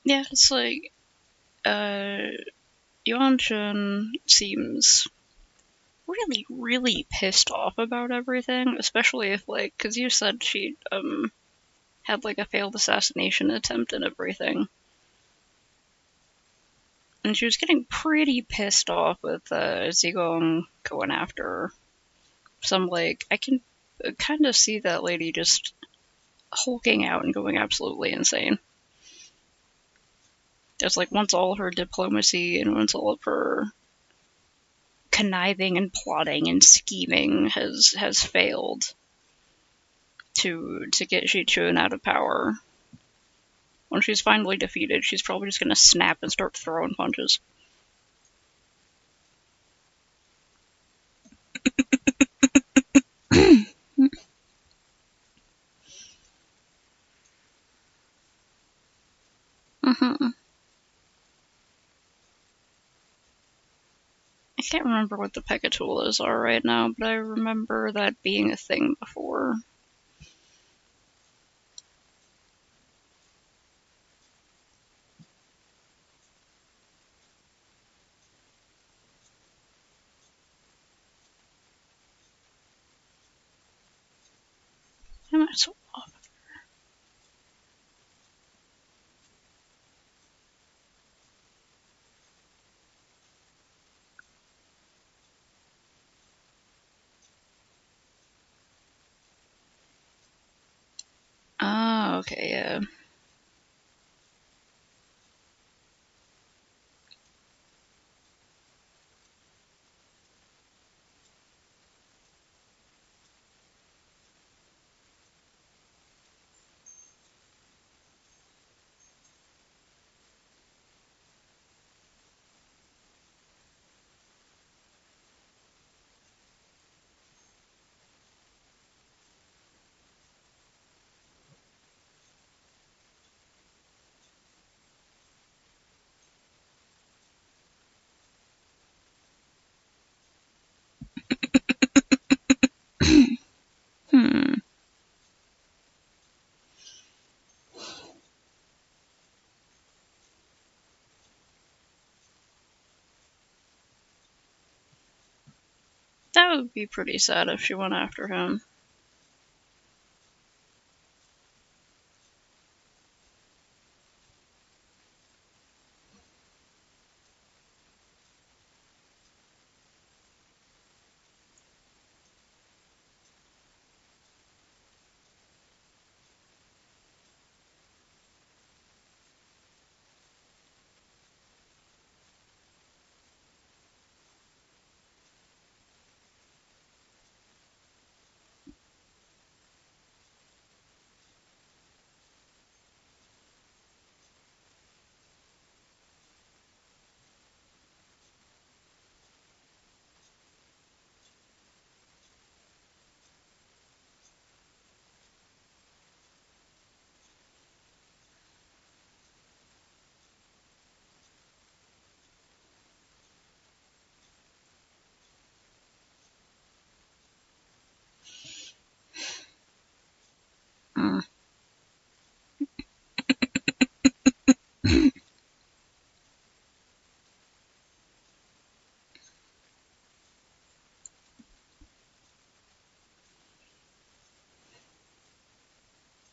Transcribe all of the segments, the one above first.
Yeah, it's like, Yuanjun seems really, really pissed off about everything, especially if, like, because you said she, had, like, a failed assassination attempt and everything. And she was getting pretty pissed off with, Zigong going after her. So I'm like, I can kind of see that lady just hulking out and going absolutely insane. It's like once all her diplomacy and once all of her conniving and plotting and scheming has failed to get Shi Chun out of power. When she's finally defeated, she's probably just gonna snap and start throwing punches. Mm-hmm. I can't remember what the Pekatulas are right now, but I remember that being a thing before. Am I so off? Oh, okay, yeah. Hmm. That would be pretty sad if she went after him. Mm.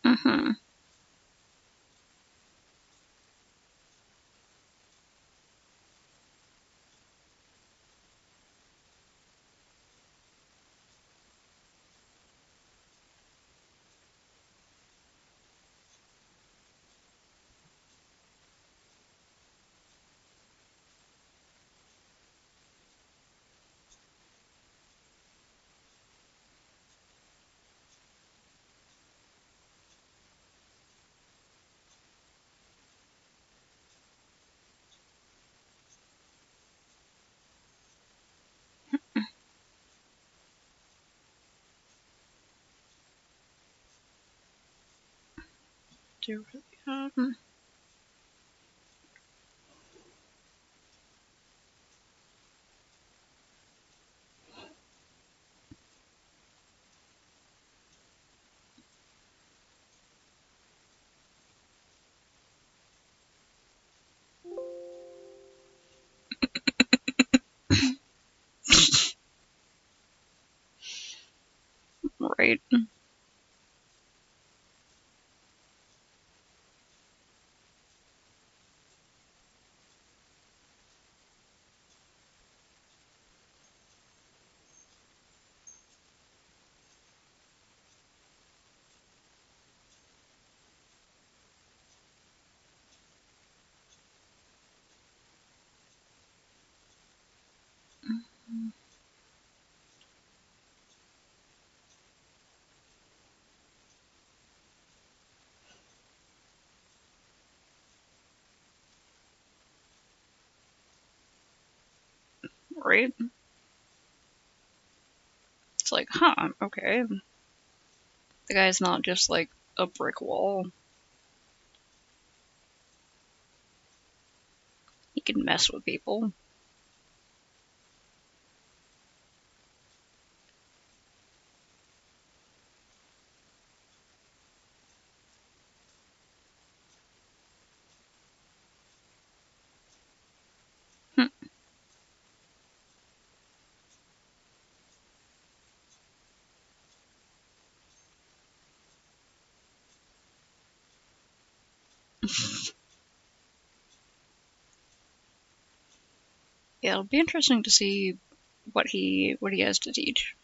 Mm-hmm. Do really have. Right? Right? It's like, huh, okay. The guy's not just like a brick wall. He can mess with people. Hmm. Yeah, it'll be interesting to see what he has to teach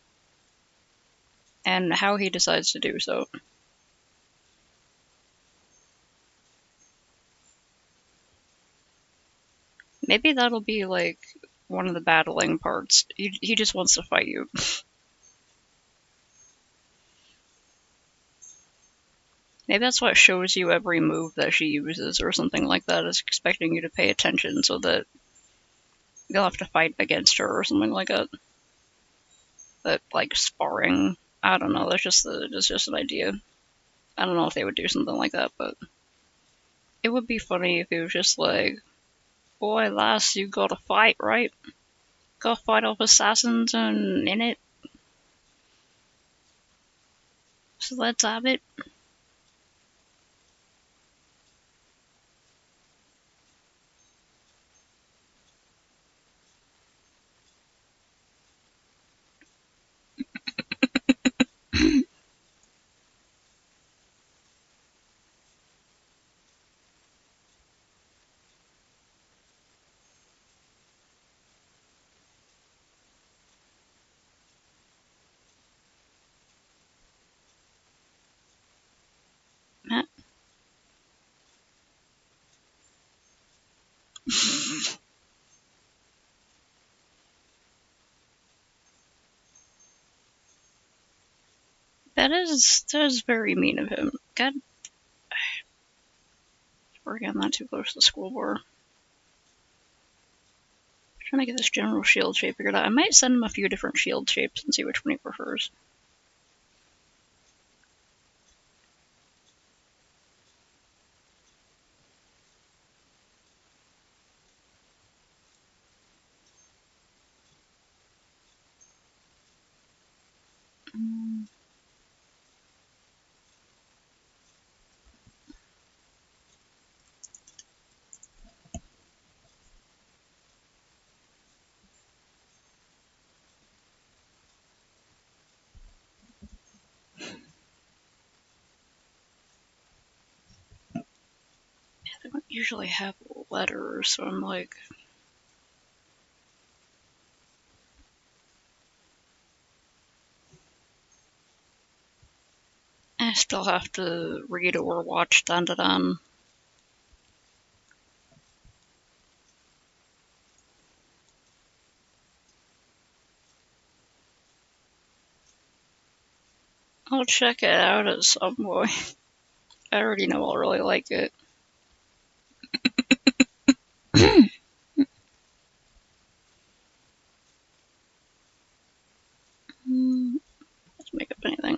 and how he decides to do so. Maybe that'll be like one of the battling parts. He just wants to fight you. Maybe that's what shows you every move that she uses or something like that, is expecting you to pay attention so that you'll have to fight against her or something like that. But like sparring, I don't know. That's just an idea. I don't know if they would do something like that, but it would be funny if it was just like, boy, lass, you gotta fight, right? Gotta fight off assassins and in it. So let's have it. That is very mean of him. God, we're getting that too close to the school board. Trying to get this general shield shape figured out. I might send him a few different shield shapes and see which one he prefers. They don't usually have letters, so I'm like, I still have to read or watch Dandadan. I'll check it out at some point. I already know I'll really like it. Let's make up anything.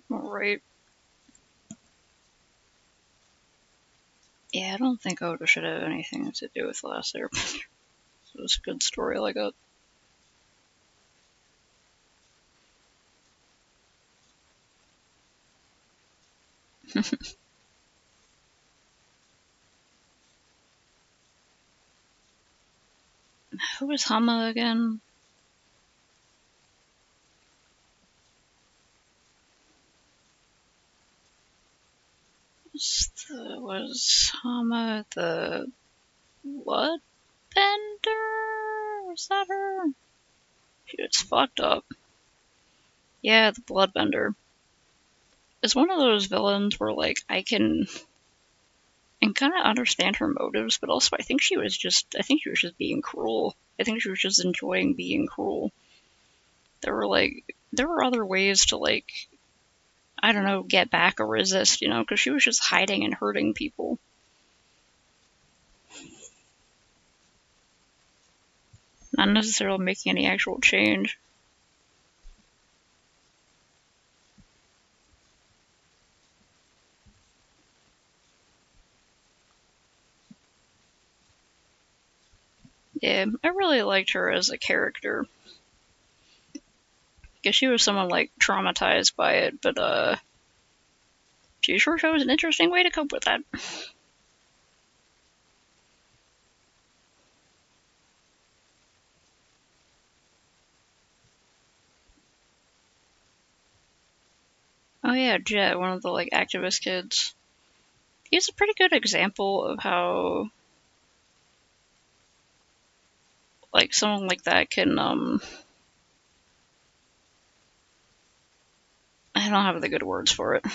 Right. Yeah, I don't think Oda should have anything to do with Last Airbender. It was a good story like that. Who was Hama again? Was Hama the Bloodbender? Was that her? She was fucked up. Yeah, the Bloodbender. It's one of those villains where, like, I can and kind of understand her motives, but also I think she was just being cruel. I think she was just enjoying being cruel. There were other ways to, like, I don't know, get back or resist, because she was just hiding and hurting people. Not necessarily making any actual change. Yeah, I really liked her as a character. Because she was someone, like, traumatized by it, but, she sure shows an interesting way to cope with that. Oh yeah, Jet, one of the, like, activist kids. He's a pretty good example of how, like, someone like that can, I don't have the good words for it.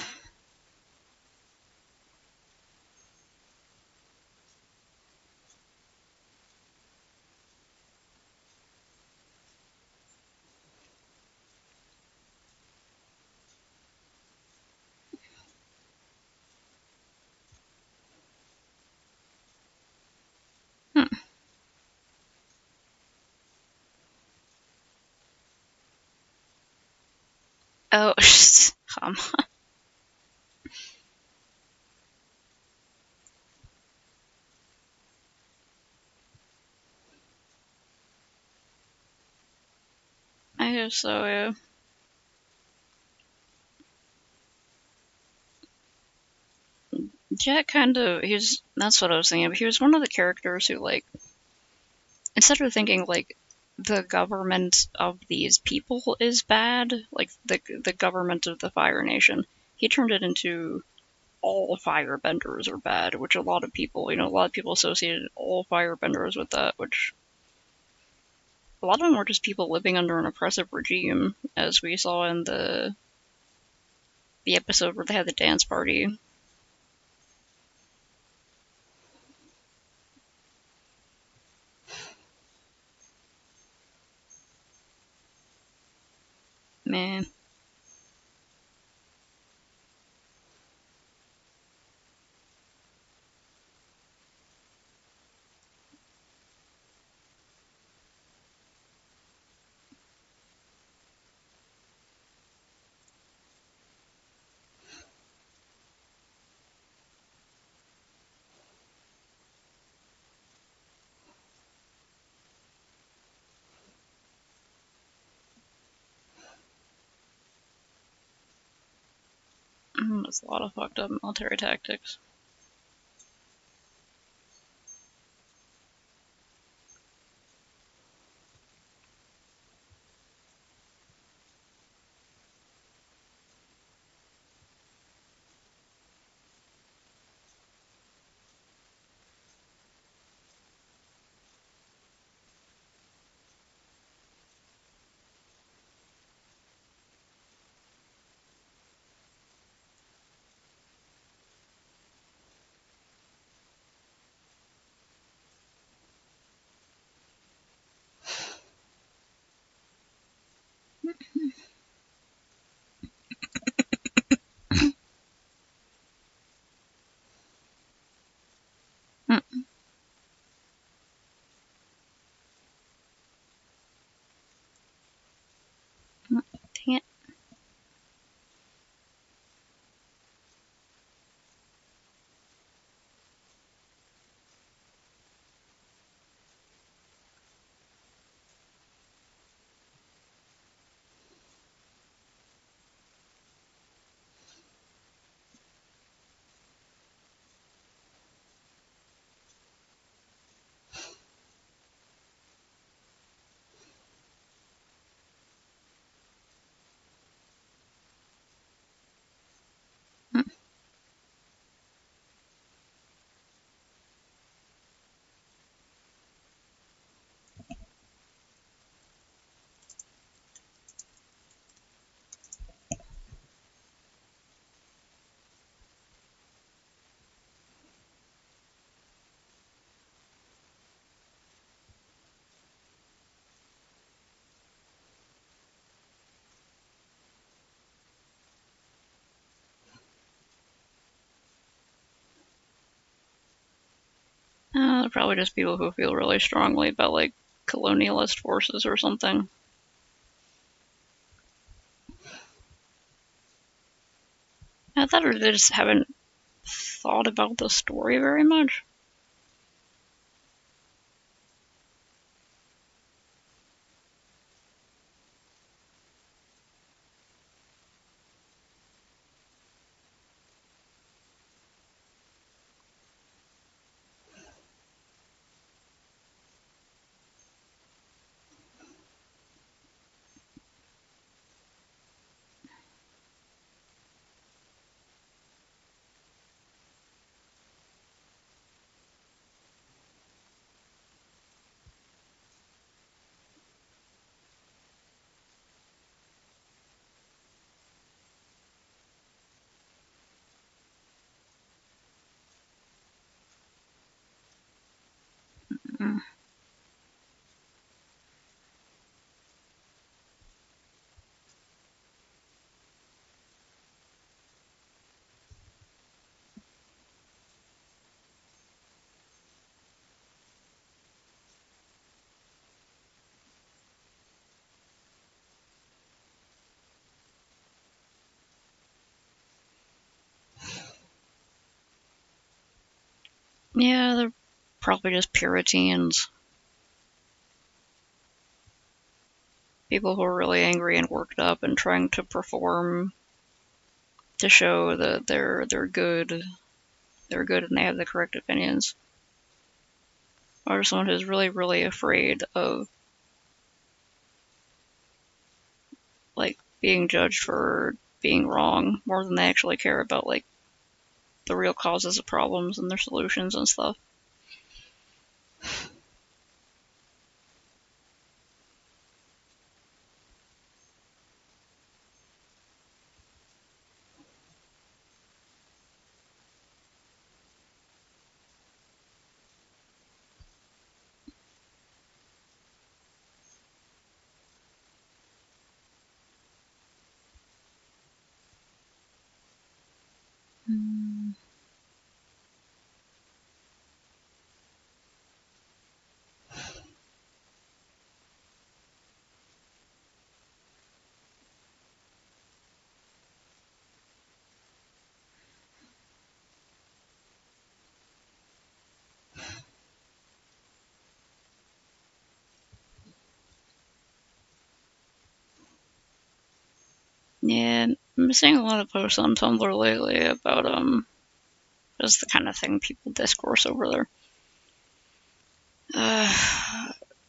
Hmm. Oh, um, I guess so, yeah. Jet kind of, that's what I was thinking, but he was one of the characters who, like, instead of thinking, like, the government of these people is bad, like, the government of the Fire Nation, he turned it into all firebenders are bad, which a lot of people associated all firebenders with that, which a lot of them were just people living under an oppressive regime, as we saw in the episode where they had the dance party. Man, That's a lot of fucked up military tactics. Mm, mm, dang it. Mm, they're probably just people who feel really strongly about, like, colonialist forces or something. I thought they just haven't thought about the story very much. Mm, yeah, they're probably just Puritans. People who are really angry and worked up and trying to perform to show that they're good. They're good and they have the correct opinions. Or someone who's really, really afraid of, like, being judged for being wrong more than they actually care about, like, the real causes of problems and their solutions and stuff. Mm. Yeah, I'm seeing a lot of posts on Tumblr lately about just the kind of thing people discourse over there.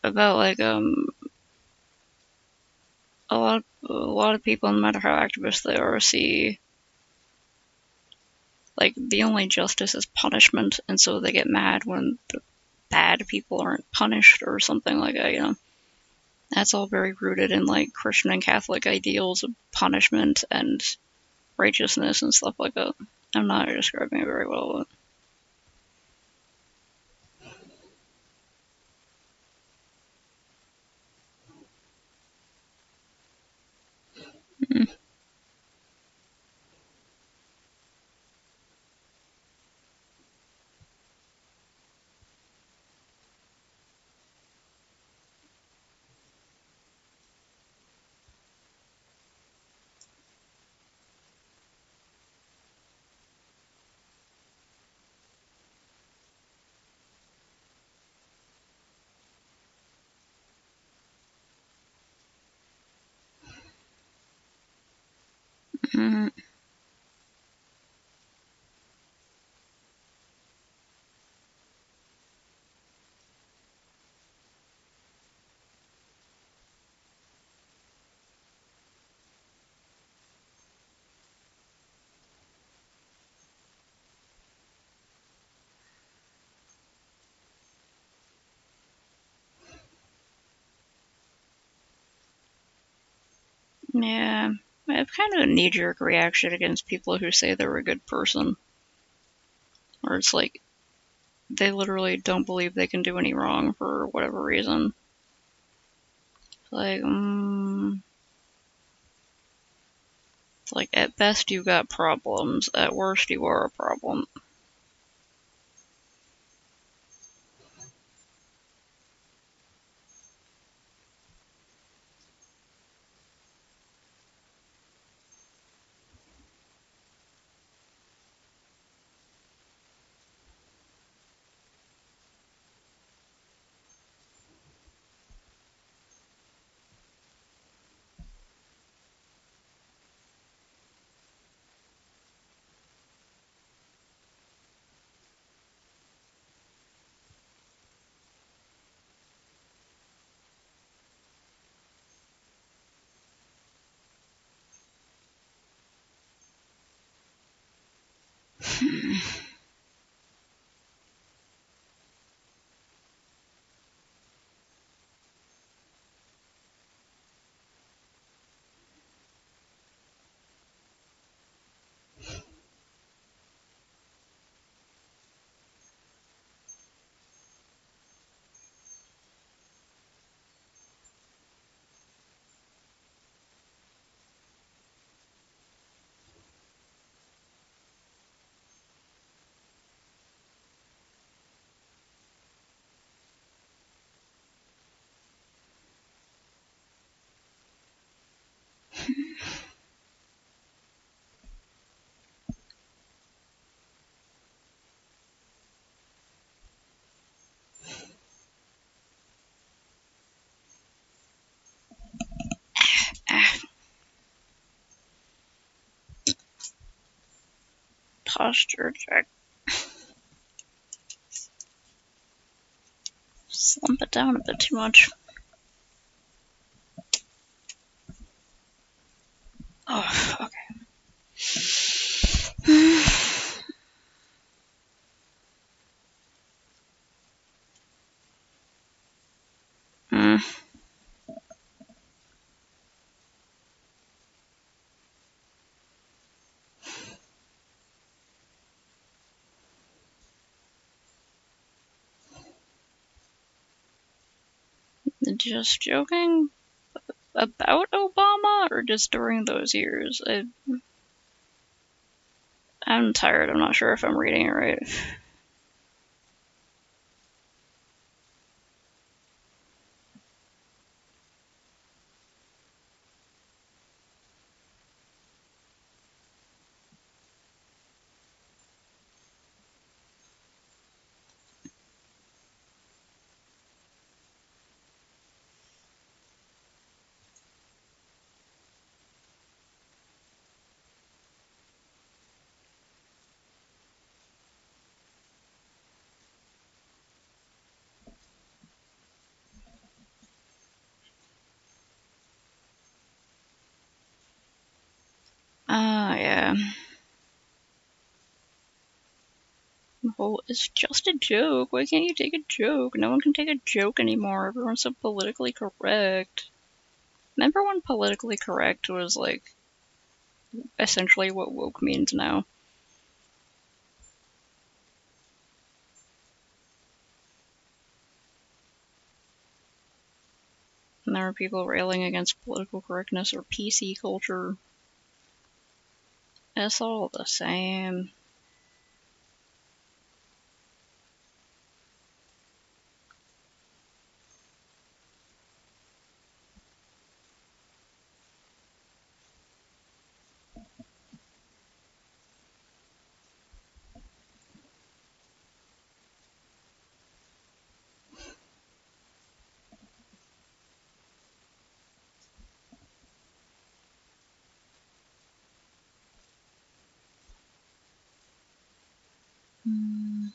About like a lot of people, no matter how activist they are, see like the only justice is punishment, and so they get mad when the bad people aren't punished or something like that. That's all very rooted in like Christian and Catholic ideals of punishment and righteousness and stuff like that. I'm not describing it very well, but mm, mm, yeah, I have kind of a knee-jerk reaction against people who say they're a good person, where it's like they literally don't believe they can do any wrong for whatever reason. Like, like at best you got problems, at worst you are a problem. Ah, posture check. Slump it down a bit too much. Oh, okay. Mm, just joking about Obama, or just during those years? I'm tired. I'm not sure if I'm reading it right. Yeah. Well, it's just a joke. Why can't you take a joke? No one can take a joke anymore. Everyone's so politically correct. Remember when politically correct was, like, essentially what woke means now? And there are people railing against political correctness or PC culture. It's all the same. Hmm.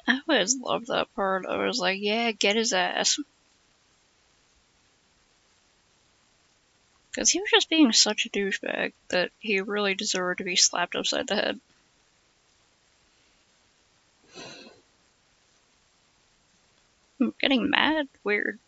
I always loved that part. I was like, yeah, get his ass. Because he was just being such a douchebag that he really deserved to be slapped upside the head. Getting mad? Weird.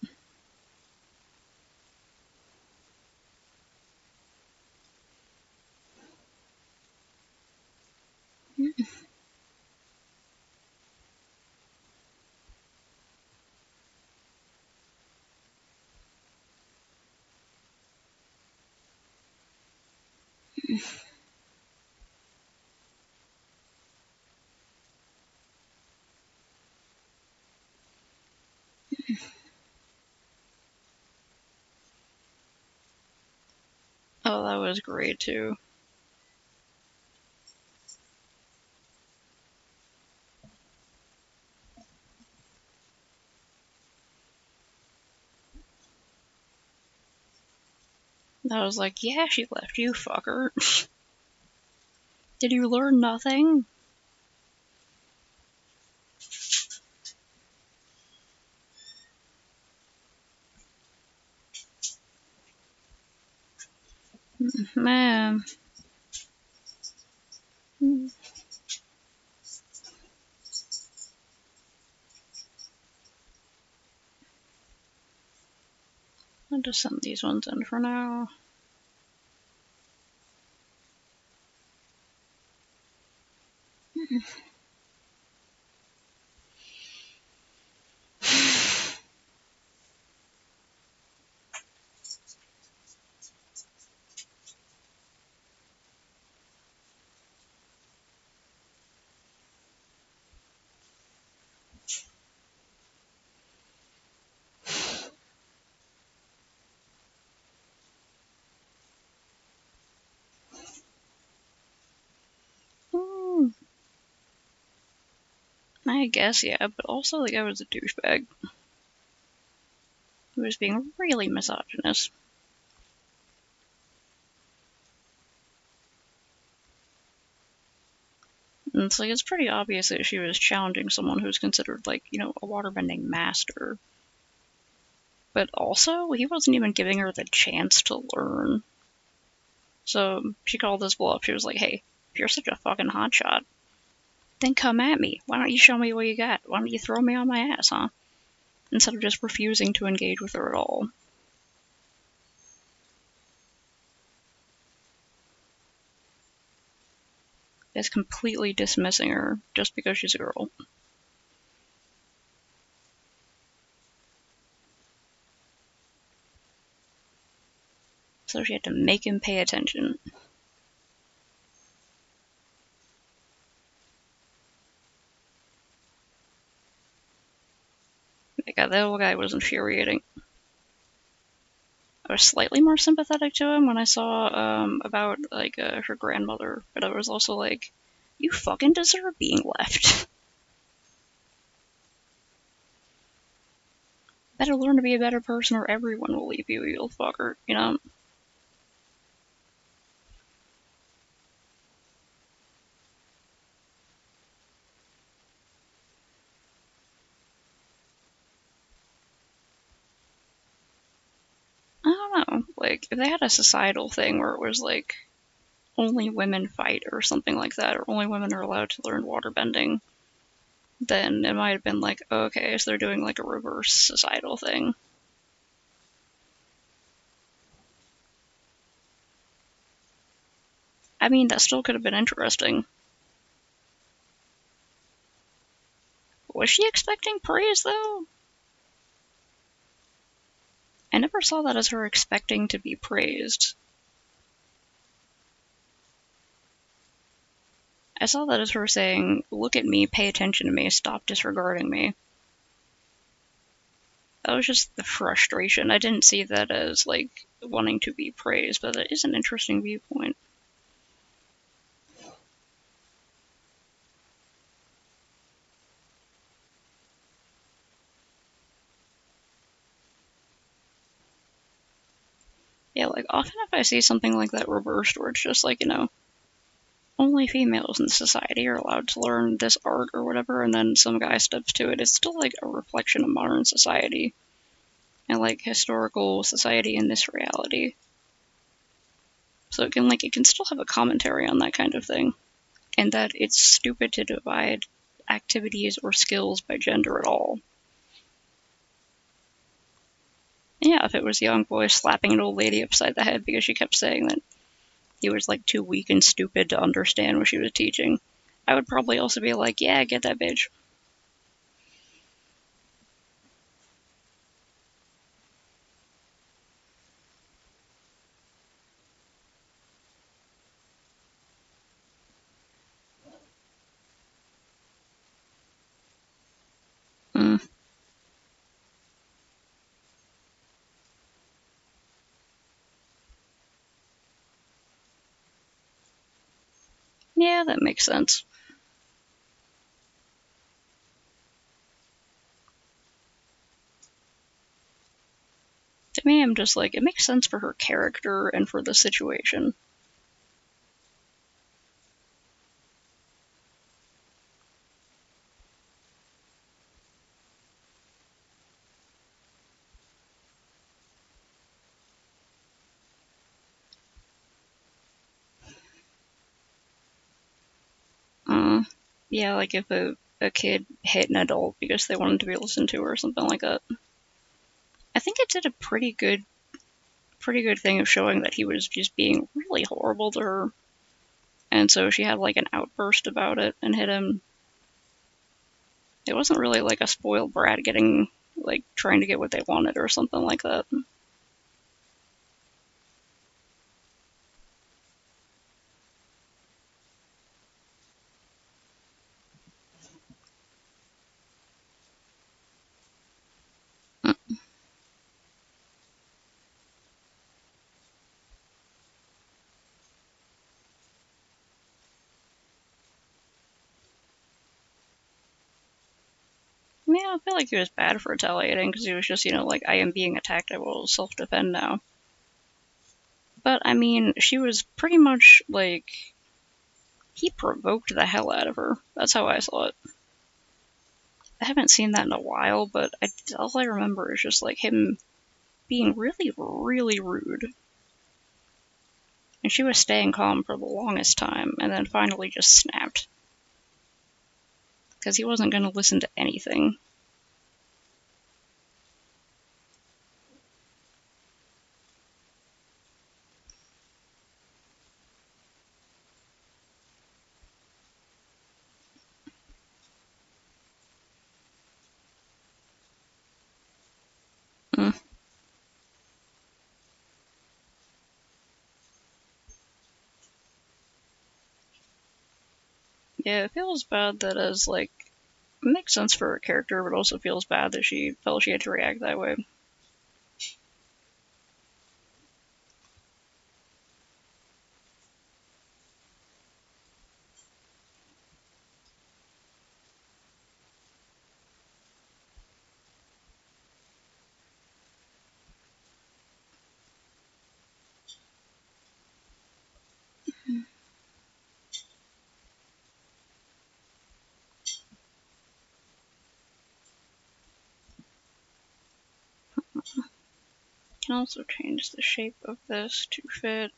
Oh, that was great too. I was like, yeah, she left you, fucker. Did you learn nothing? Man. I'll just send these ones in for now. Hmm. I guess, yeah, but also the guy was a douchebag. He was being really misogynist. And it's like, it's pretty obvious that she was challenging someone who's considered, like, a waterbending master. But also, he wasn't even giving her the chance to learn. So she called his bluff. She was like, hey, if you're such a fucking hotshot, then come at me. Why don't you show me what you got? Why don't you throw me on my ass, huh? Instead of just refusing to engage with her at all. Is completely dismissing her just because she's a girl. So she had to make him pay attention. God, that little guy was infuriating. I was slightly more sympathetic to him when I saw about like her grandmother, but I was also like, you fucking deserve being left. Better learn to be a better person or everyone will leave you, you little fucker, you know? I don't know. Like, if they had a societal thing where it was like, only women fight or something like that, or only women are allowed to learn waterbending, then it might have been like, oh, okay, so they're doing like a reverse societal thing. I mean, that still could have been interesting. Was she expecting praise, though? I never saw that as her expecting to be praised. I saw that as her saying, look at me, pay attention to me, stop disregarding me. That was just the frustration. I didn't see that as, like, wanting to be praised, but it is an interesting viewpoint. Yeah, like, often if I see something like that reversed, where it's just like, you know, only females in society are allowed to learn this art or whatever, and then some guy steps to it, it's still like a reflection of modern society and like historical society in this reality. So it can still have a commentary on that kind of thing, and that it's stupid to divide activities or skills by gender at all. Yeah, if it was a young boy slapping an old lady upside the head because she kept saying that he was like too weak and stupid to understand what she was teaching, I would probably also be like, yeah, get that bitch. Mm. Yeah, that makes sense. To me, I'm just like, it makes sense for her character and for the situation. Uh, yeah, like if a kid hit an adult because they wanted to be listened to or something like that. I think it did a pretty good thing of showing that he was just being really horrible to her. And so she had like an outburst about it and hit him. It wasn't really like a spoiled brat getting, like, trying to get what they wanted or something like that. Yeah, I feel like he was bad for retaliating because he was just, you know, like, I am being attacked, I will self defend now. But, I mean, she was pretty much like, he provoked the hell out of her. That's how I saw it. I haven't seen that in a while, but all I remember is just like him being really, really rude. And she was staying calm for the longest time, and then finally just snapped. Because he wasn't going to listen to anything. Mm. Yeah, it feels bad that as like it makes sense for her character, but also feels bad that she felt she had to react that way. Can also change the shape of this to fit.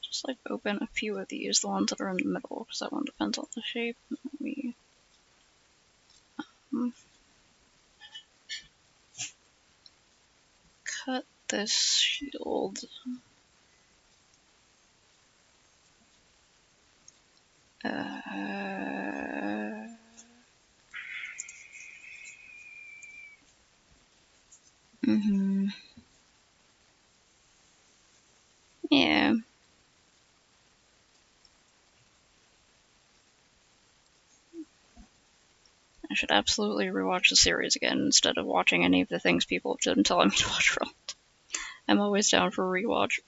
Just like open a few of these, the ones that are in the middle, because that one depends on the shape. We cut this shield. Mm-hmm. Yeah. I should absolutely rewatch the series again instead of watching any of the things people have been telling me to watch from it. I'm always down for a rewatch.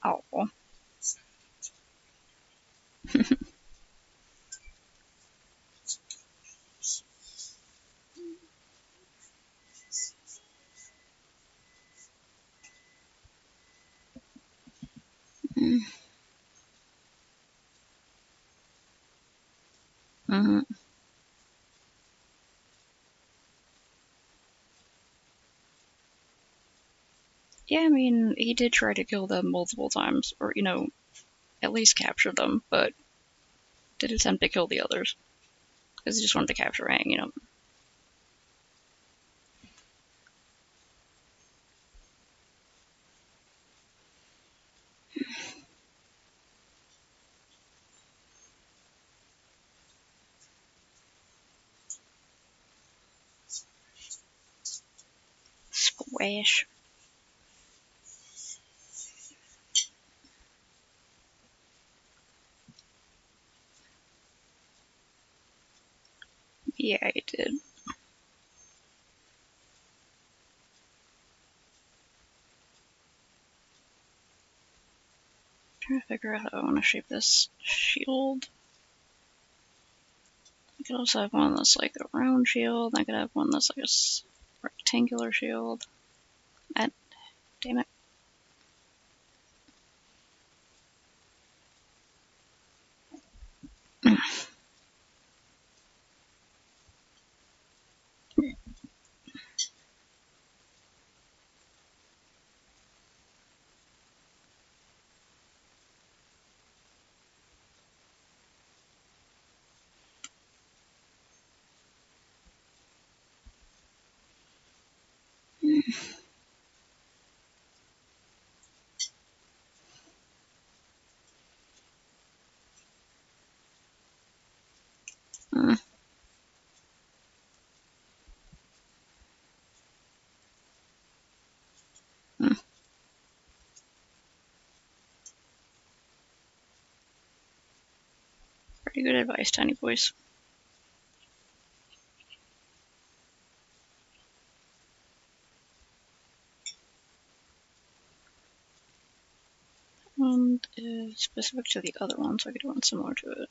Oh. Mm-hmm. Yeah, I mean, he did try to kill them multiple times, or, at least capture them, but did attempt to kill the others. Because he just wanted to capture Aang. Splash. Yeah, he did. Trying to figure out how I want to shape this shield. I could also have one that's like a round shield. I could have one that's like a rectangular shield. And damn it. Mm, mm. Pretty good advice, Tiny Voice. And is specific to the other one, so I could do one similar to it.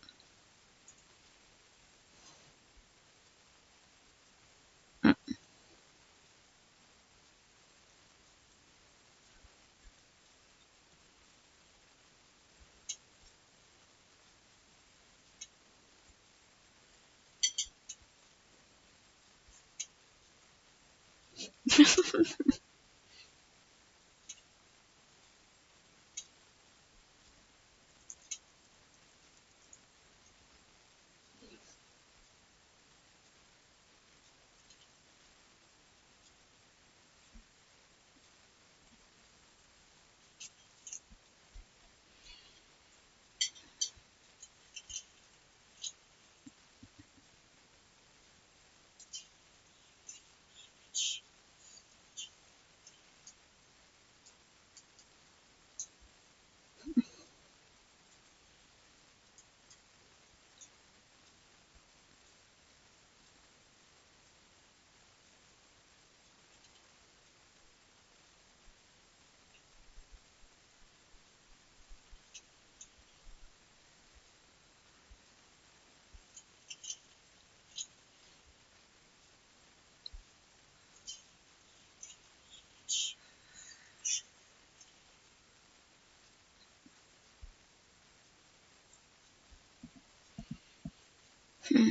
Hmm.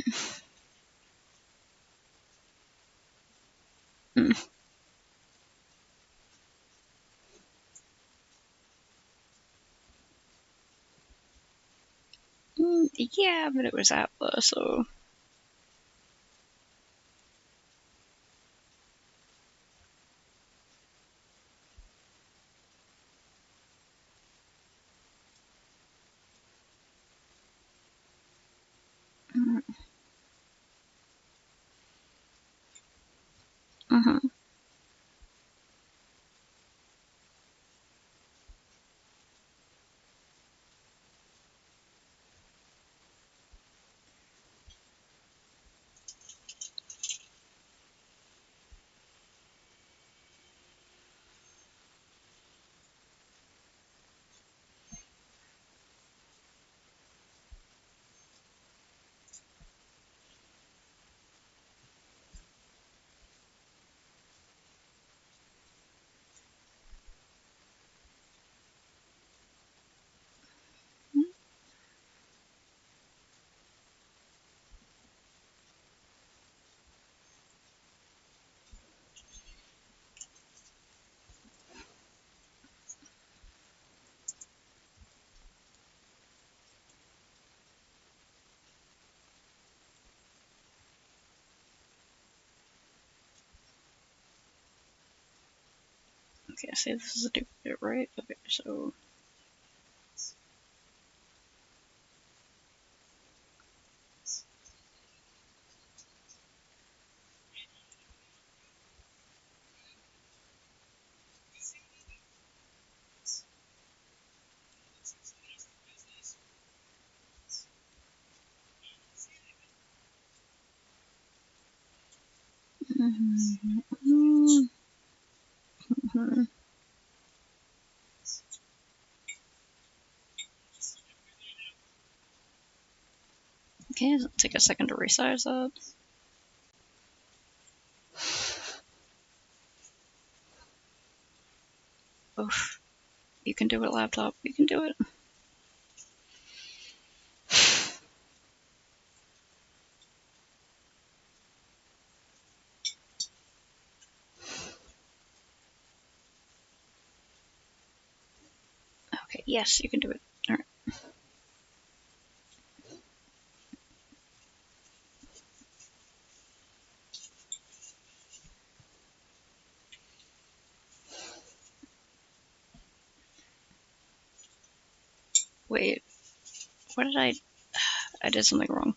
Hmm. Yeah, but it was Atlas, so. Mm-hmm. Okay, I say this is a duplicate, right? Okay, so. Mm-hmm. Mm-hmm. Okay, does it take a second to resize that? Oof. You can do it, laptop. You can do it. Okay, yes, you can do it. Alright. Wait, what did I. I did something wrong.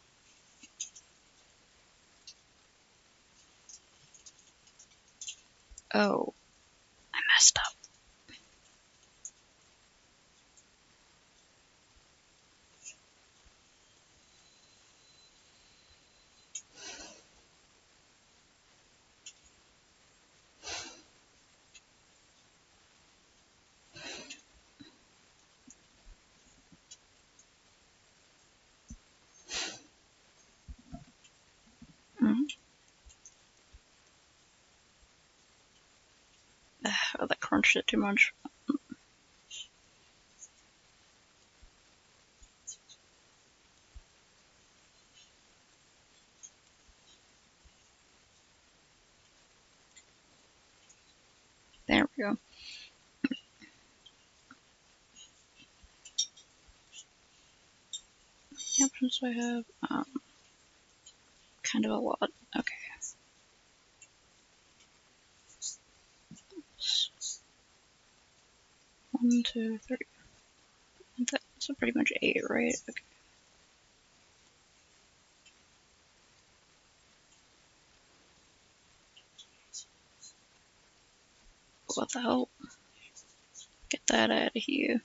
Oh, I messed up. Mm-hmm. Oh, that crunched it too much. There we go. The options I have, kind of a lot. Okay. 1, 2, 3. That's pretty much 8, right? Okay. What the hell? Get that out of here.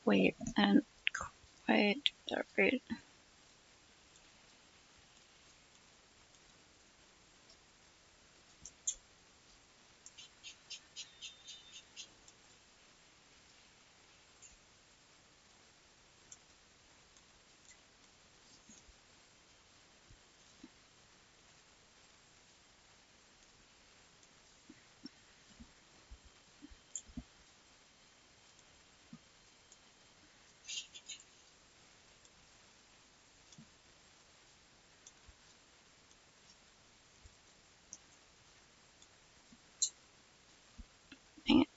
Wait, and quite that right. Dang it.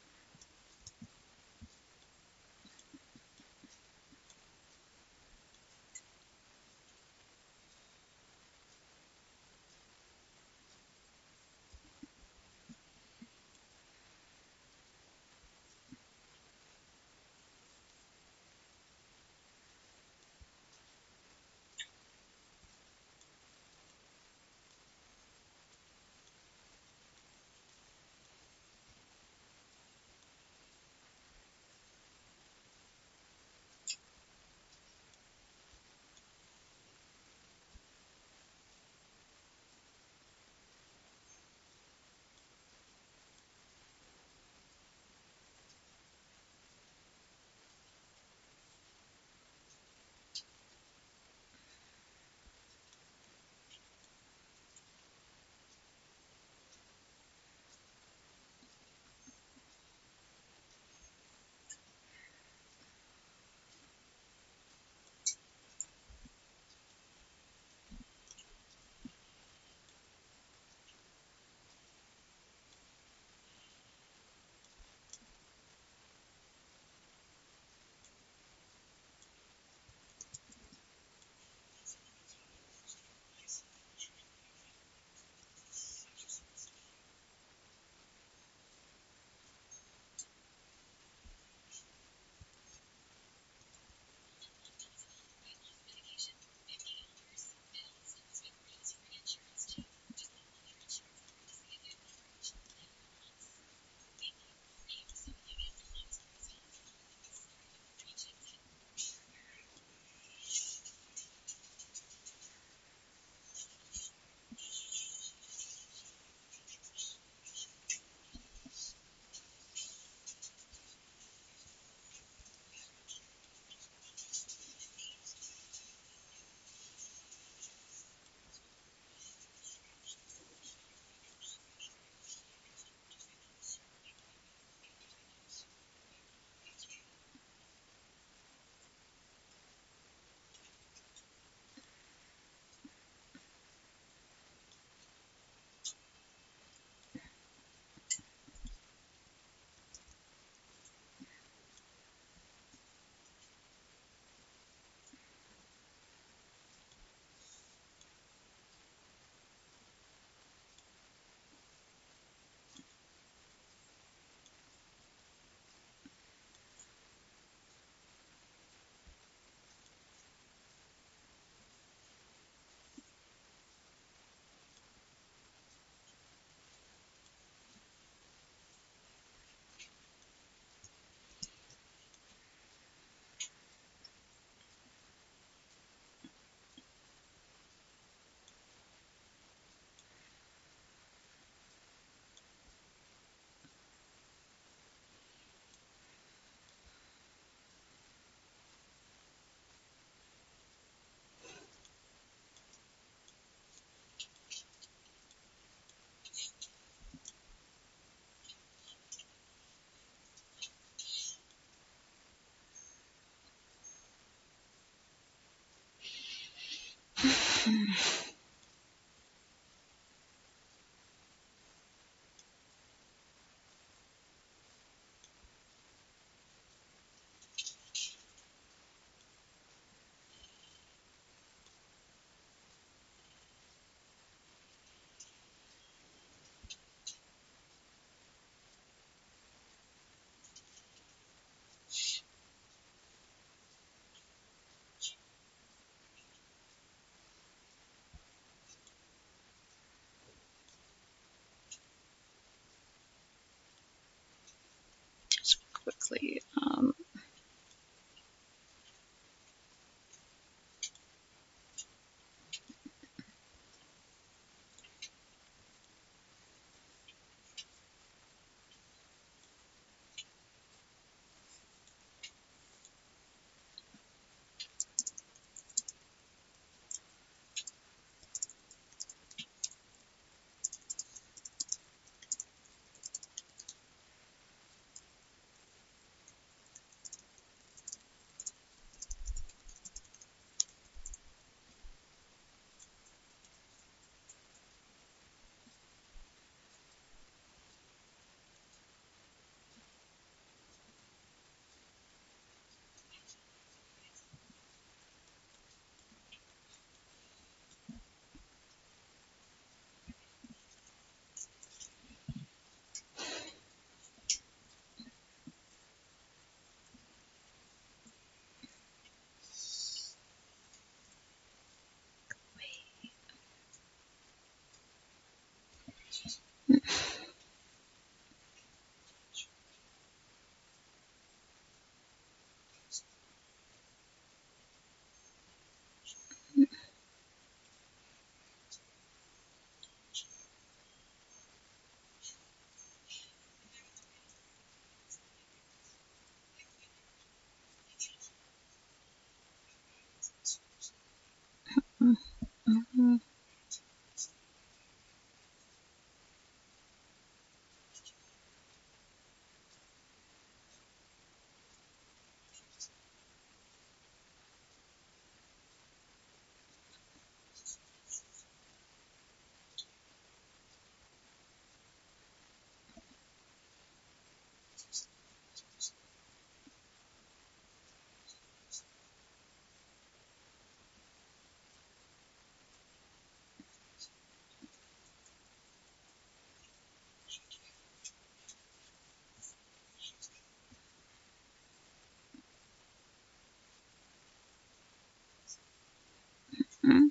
Hmm?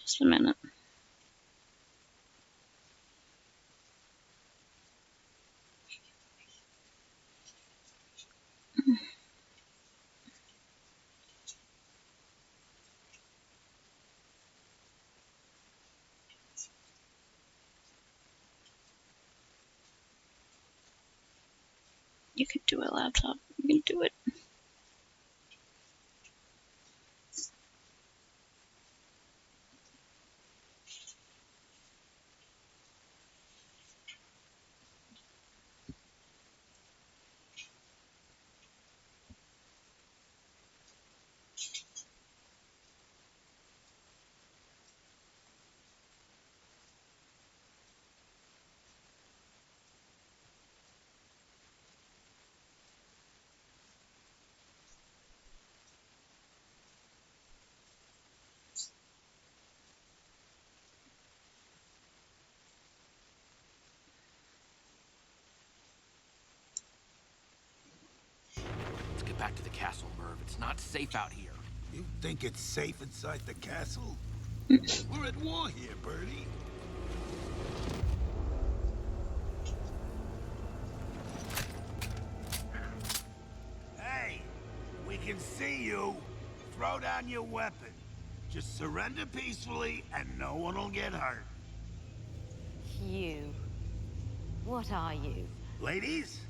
Just a minute. You can do it, laptop. You can do it. Let's get back to the castle, Merv. It's not safe out here. You think it's safe inside the castle? We're at war here, Birdie. Hey, we can see you. Throw down your weapon. Just surrender peacefully and no one will get hurt. You. What are you? Ladies,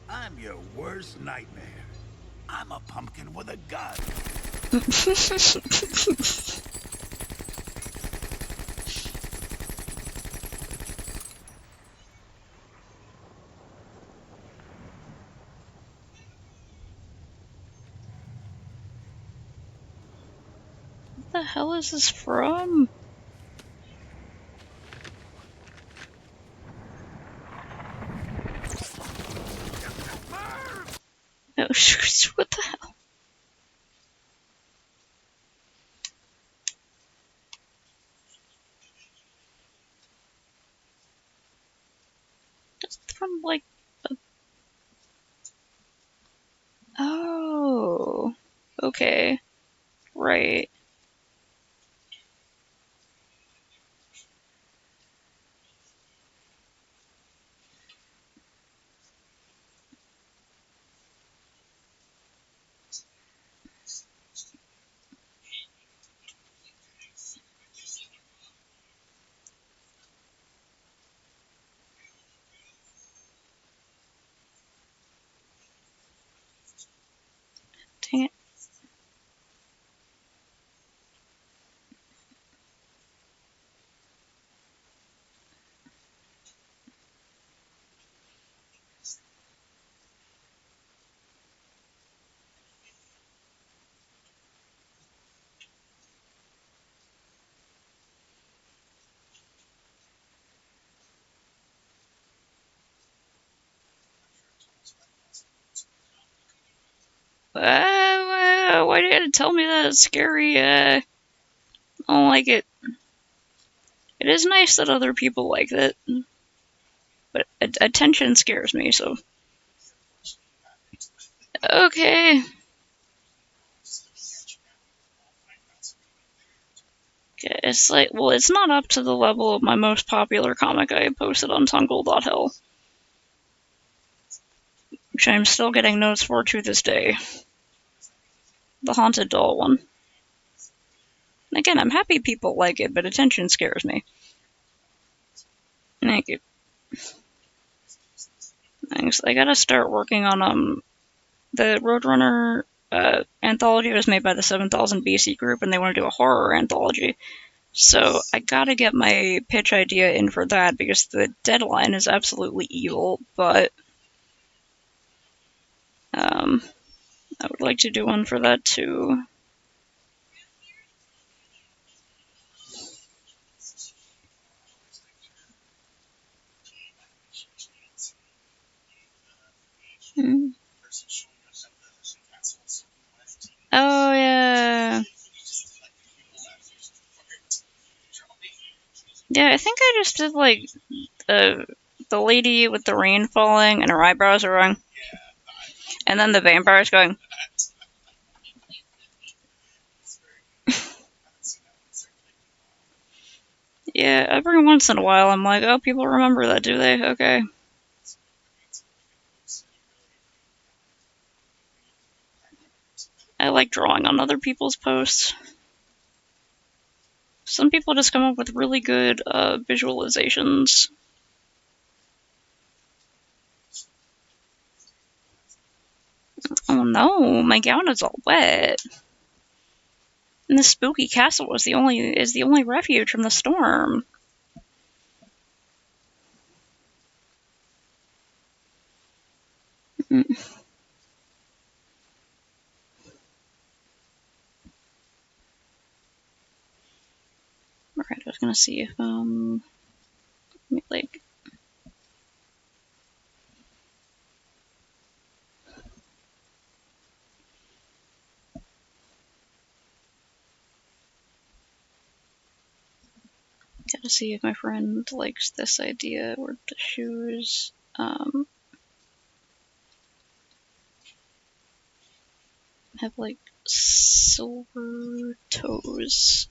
I'm your worst nightmare. I'm a pumpkin with a gun. What the hell is this from? Oh, what the hell? That's from, like, a... Oh. Okay. Right. Dang it. Why do you gotta tell me that? It's scary. I don't like it. It is nice that other people like it, but attention scares me, so. Okay. It's like, well, it's not up to the level of my most popular comic I posted on Tungle.hell, which I'm still getting notes for to this day. The Haunted Doll one. Again, I'm happy people like it, but attention scares me. Thank you. Thanks. I gotta start working on, the Roadrunner anthology was made by the 7000 BC group, and they want to do a horror anthology. So I gotta get my pitch idea in for that, because the deadline is absolutely evil, but I would like to do one for that too. Hmm. Oh, yeah. Yeah, I think I just did, like, the lady with the rain falling and her eyebrows are wrong. And then the vampire's going. Yeah, every once in a while I'm like, oh, people remember that, do they? Okay. I like drawing on other people's posts. Some people just come up with really good visualizations. Oh no, my gown is all wet. And this spooky castle is the only refuge from the storm. Mm. Alright, I was gonna see if like gotta see if my friend likes this idea or the shoes. Have like silver toes.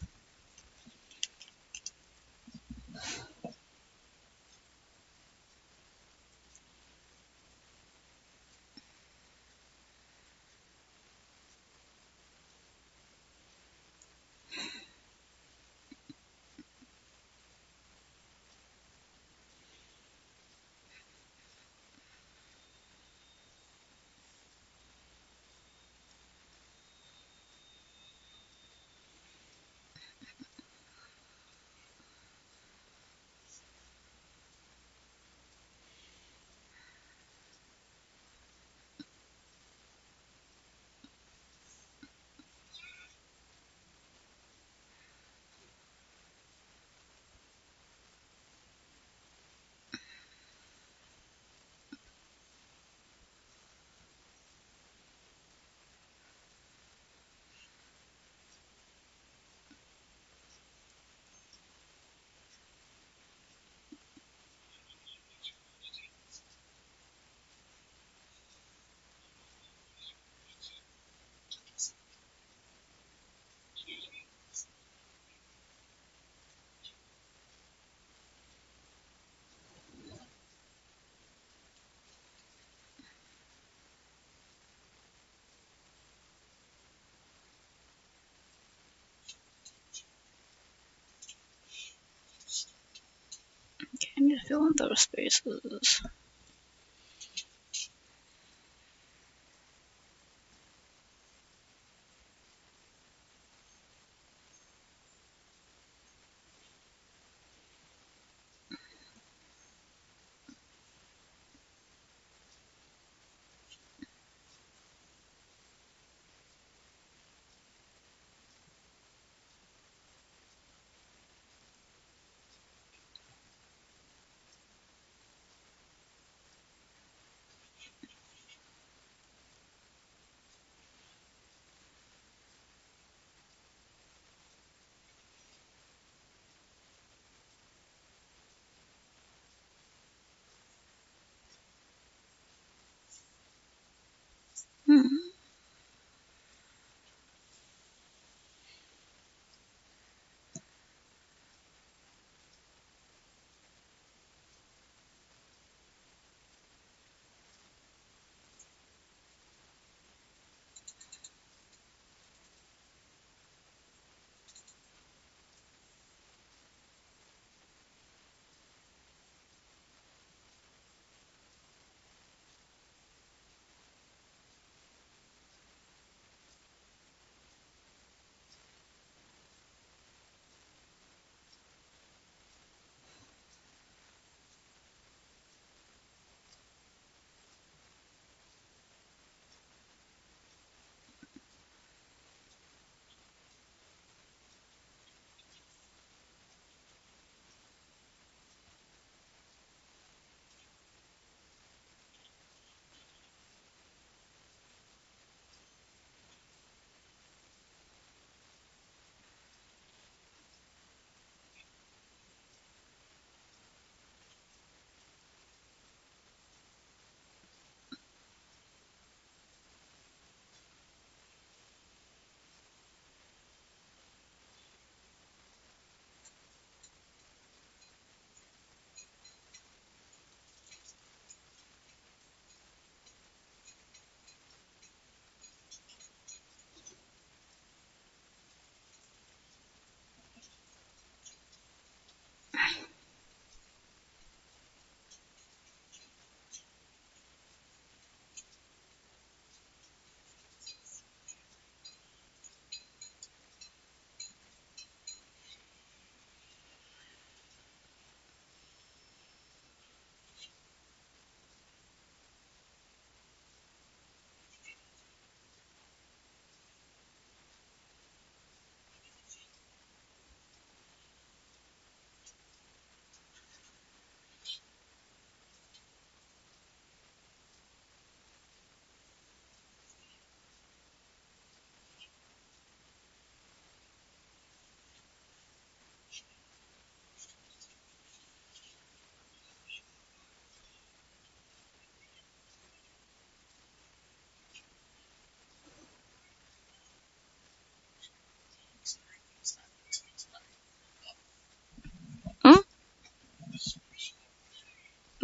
Can you fill in those spaces? Hmm.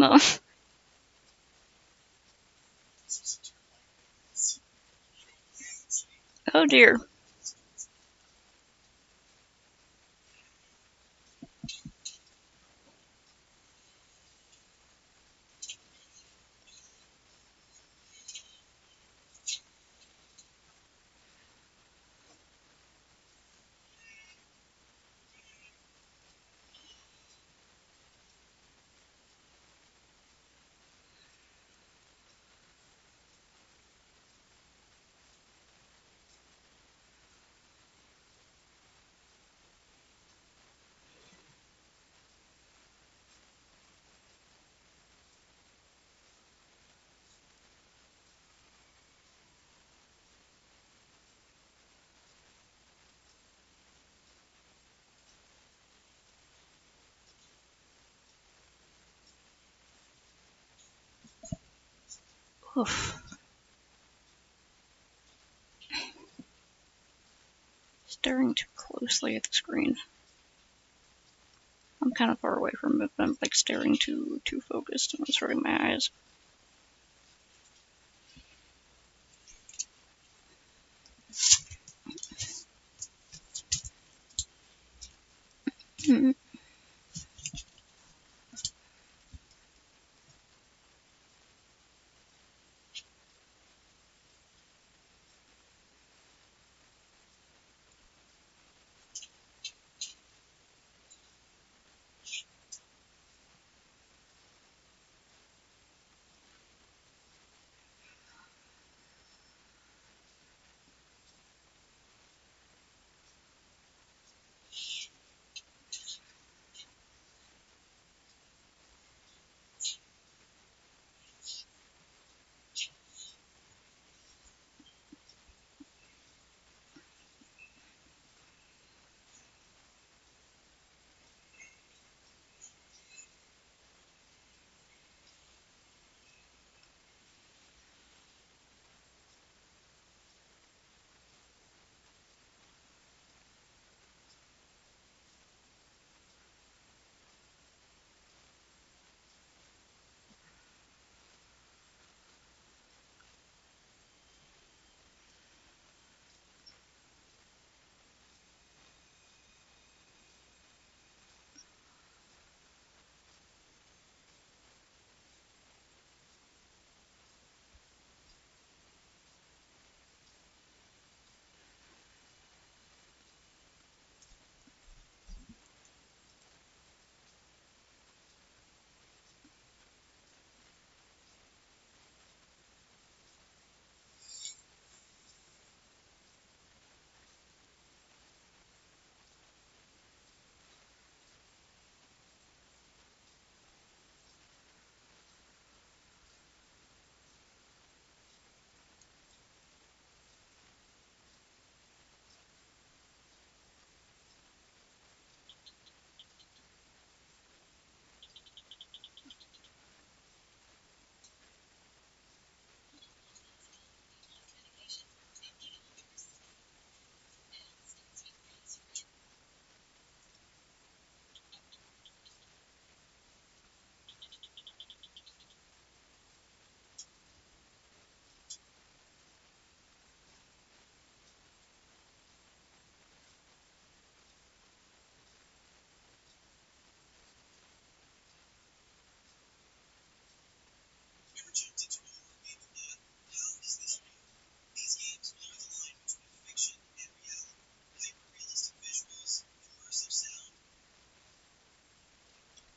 No. Oh dear. Oof. Staring too closely at the screen. I'm kind of far away from it, but I'm like staring too focused and it's hurting my eyes. Hmm.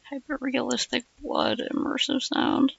Hyper-realistic blood, immersive sound.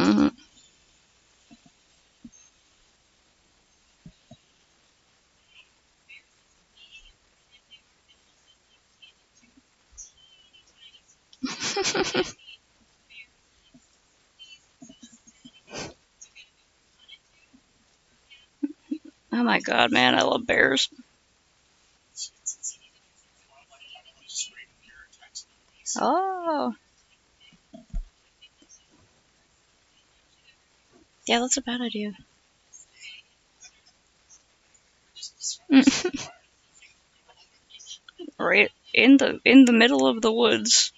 Mhm. Oh my god, man, I love bears. Oh, yeah, that's a bad idea. Right in the middle of the woods.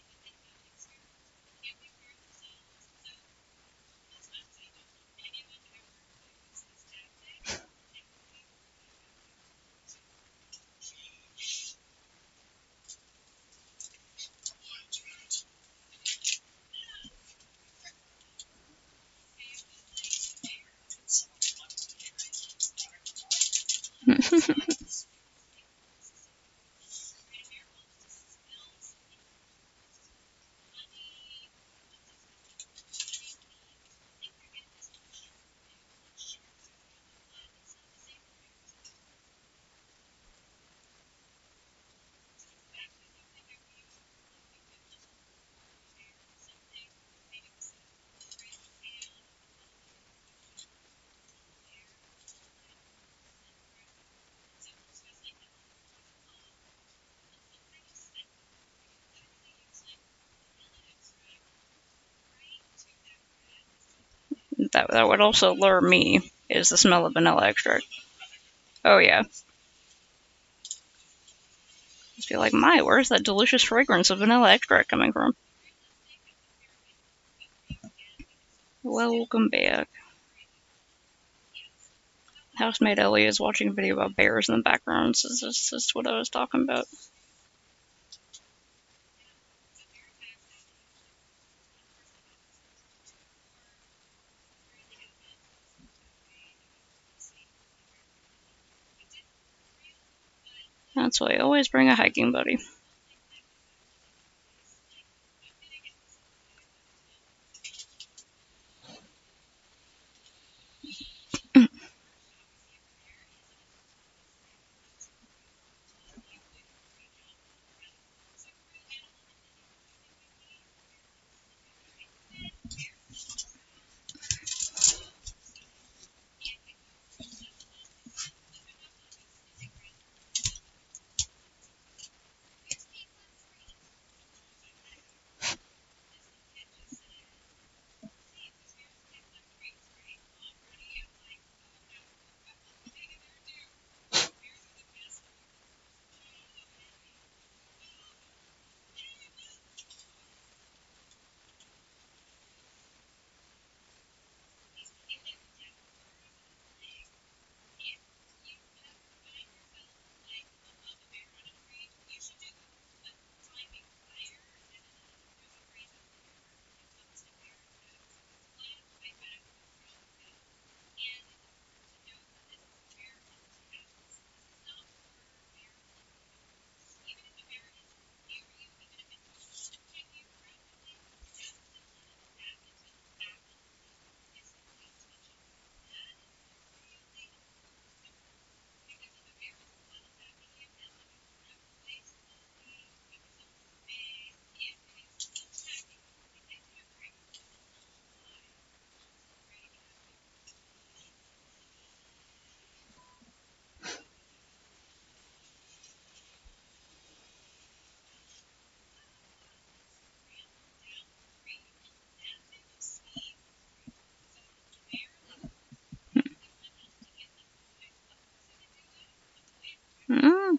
That would also lure me, is the smell of vanilla extract. Oh yeah. Just be like, my, where's that delicious fragrance of vanilla extract coming from? Welcome back. Housemate Ellie is watching a video about bears in the background. This is what I was talking about. That's why I always bring a hiking buddy. Mm,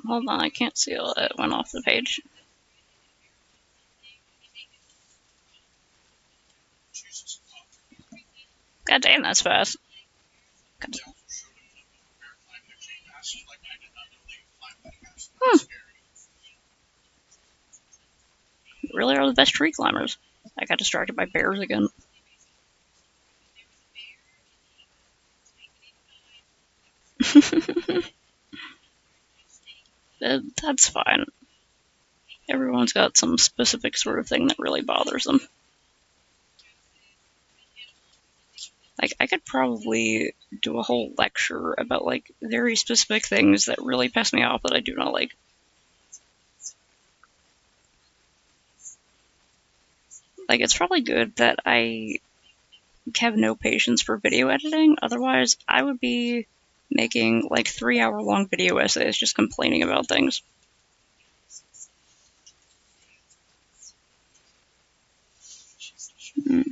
hold on, I can't see all that went off the page. God damn, that's fast. God. Hmm, really are the best tree climbers. I got distracted by bears again. That's fine. Everyone's got some specific sort of thing that really bothers them. Like, I could probably do a whole lecture about, like, very specific things that really piss me off that I do not like. Like, it's probably good that I have no patience for video editing, otherwise I would be making, like, 3-hour-long video essays just complaining about things. Mm.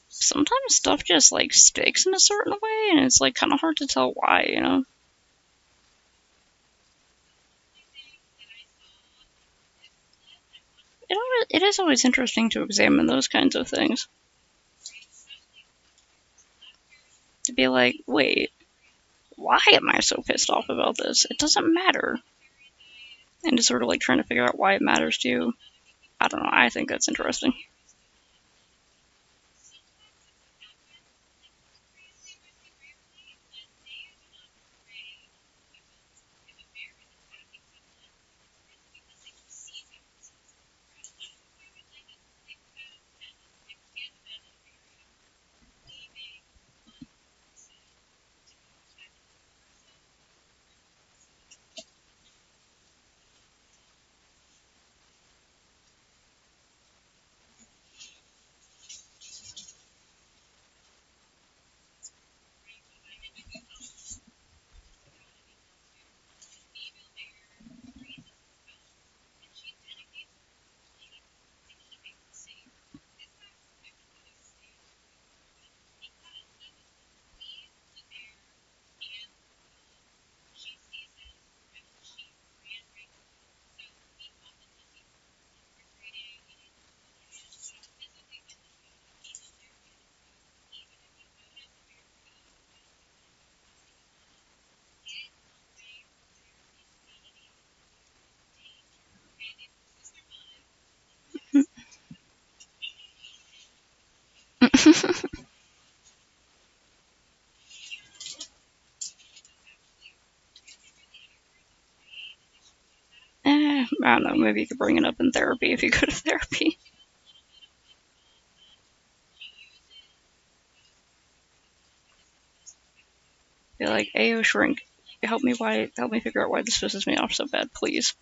Sometimes stuff just, like, sticks in a certain way, and it's, like, kind of hard to tell why, you know? It is always interesting to examine those kinds of things. To be like, wait, why am I so pissed off about this? It doesn't matter. And just sort of like trying to figure out why it matters to you. I don't know, I think that's interesting. I don't know, maybe you could bring it up in therapy if you go to therapy. Be like, Ayo shrink, help me figure out why this pisses me off so bad, please.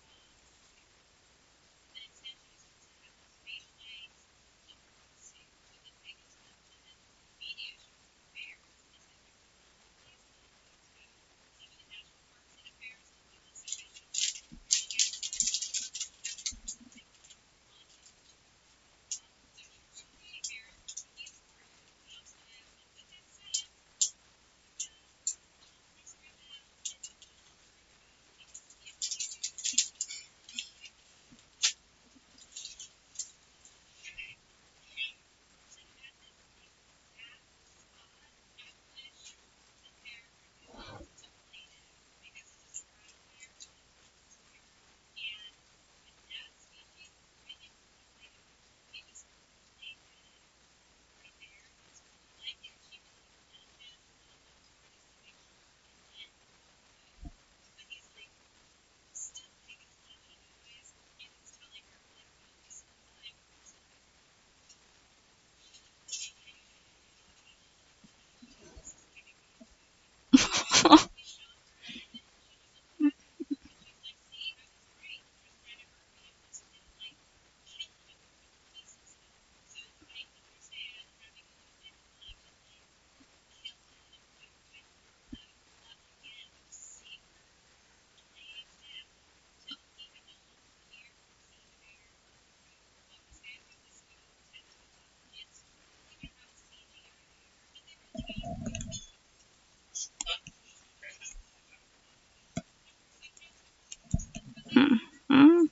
Hmm. Hmm.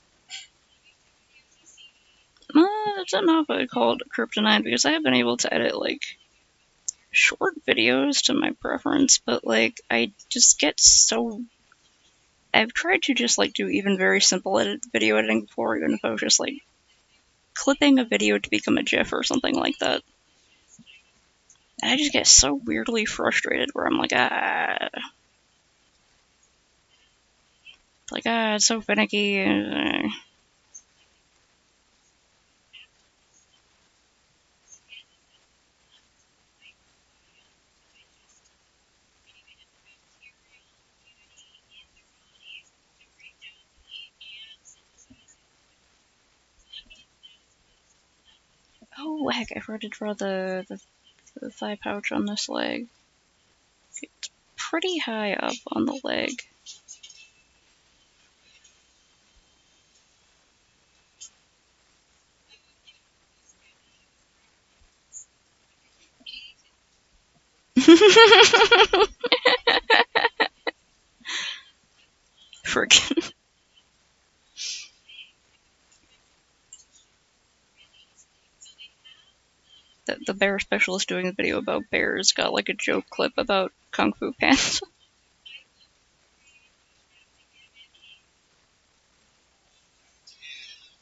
I don't know if I would call it kryptonite because I have been able to edit like short videos to my preference, but like I just get so. I've tried to just like do even very simple video editing before, even if I was just like clipping a video to become a GIF or something like that. And I just get so weirdly frustrated where I'm like, it's so finicky. Oh heck, I forgot to draw the thigh pouch on this leg. It's pretty high up on the leg. Frickin'. The bear specialist doing a video about bears got like a joke clip about Kung Fu Panda.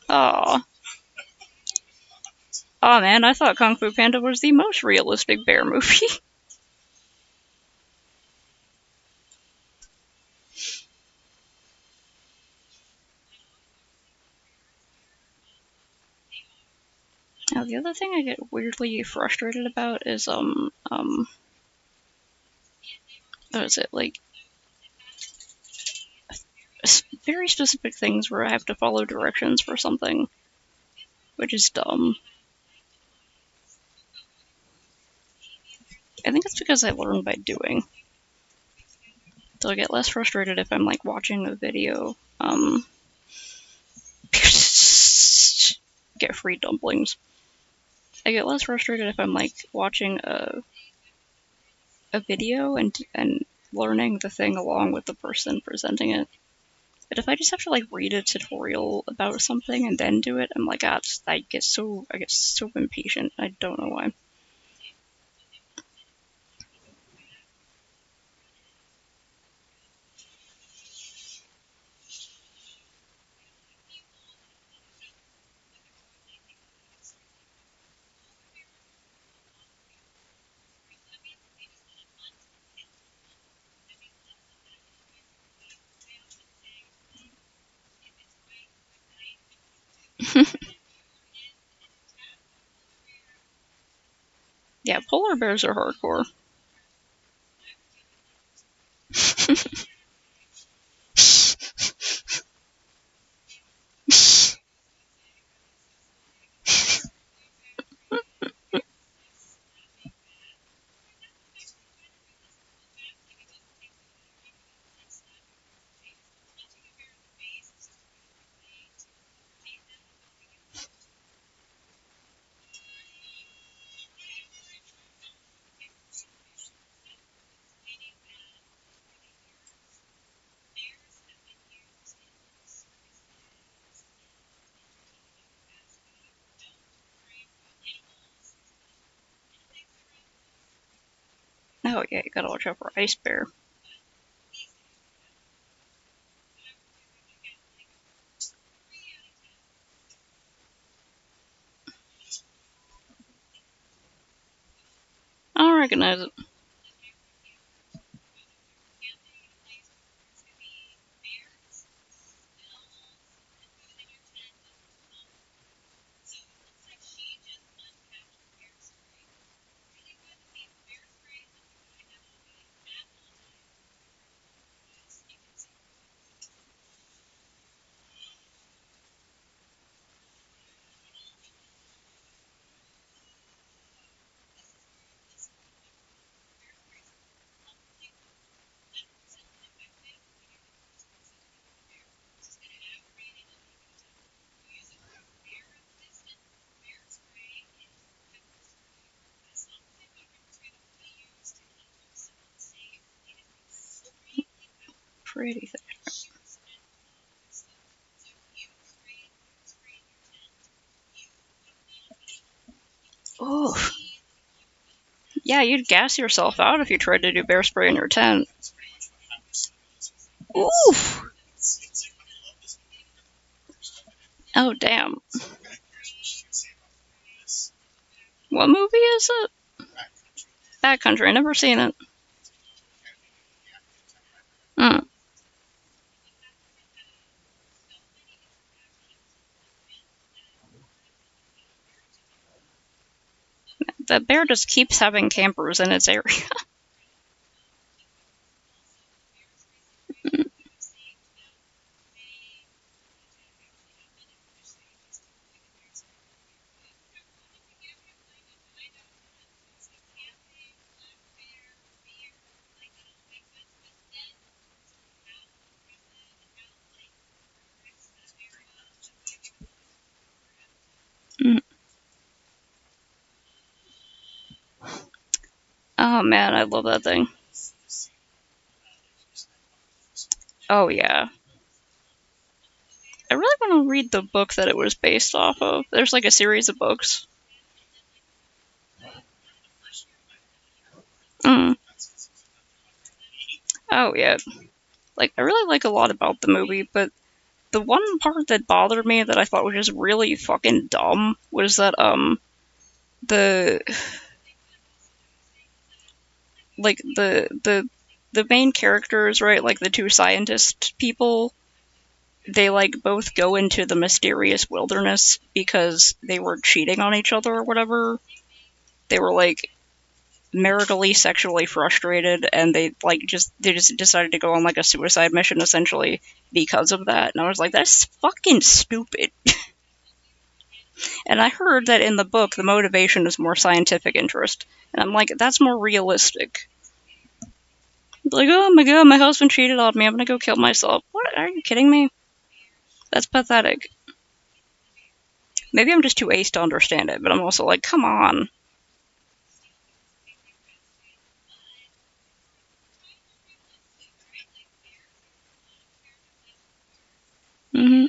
Aw. Aw man, I thought Kung Fu Panda was the most realistic bear movie. Now the other thing I get weirdly frustrated about is what is it, like very specific things where I have to follow directions for something, which is dumb. I think it's because I learn by doing. So I get less frustrated if I'm like watching a video. Get free dumplings. I get less frustrated if I'm like watching a video and learning the thing along with the person presenting it. But if I just have to like read a tutorial about something and then do it, I'm like, I get so impatient. I don't know why. Yeah, polar bears are hardcore. Oh yeah, you gotta watch out for ice bear. I don't recognize it. Pretty thick. Oh. Yeah, you'd gas yourself out if you tried to do bear spray in your tent. Oof. Oh damn. What movie is it? Bad Country. I never seen it. Mm. That bear just keeps having campers in its area. man, I love that thing. Oh yeah. I really want to read the book that it was based off of. There's like a series of books. Mm. Oh yeah. Like I really like a lot about the movie, but the one part that bothered me that I thought was just really fucking dumb was that the like the main characters, right, like the two scientist people, they like both go into the mysterious wilderness because they were cheating on each other or whatever. They were like maritally sexually frustrated, and they just decided to go on like a suicide mission essentially because of that. And I was like, that's fucking stupid. And I heard that in the book the motivation is more scientific interest, and I'm like, that's more realistic. Like, oh my god, my husband cheated on me, I'm gonna go kill myself. What, are you kidding me? That's pathetic. Maybe I'm just too ace to understand it, but I'm also like, come on. hmm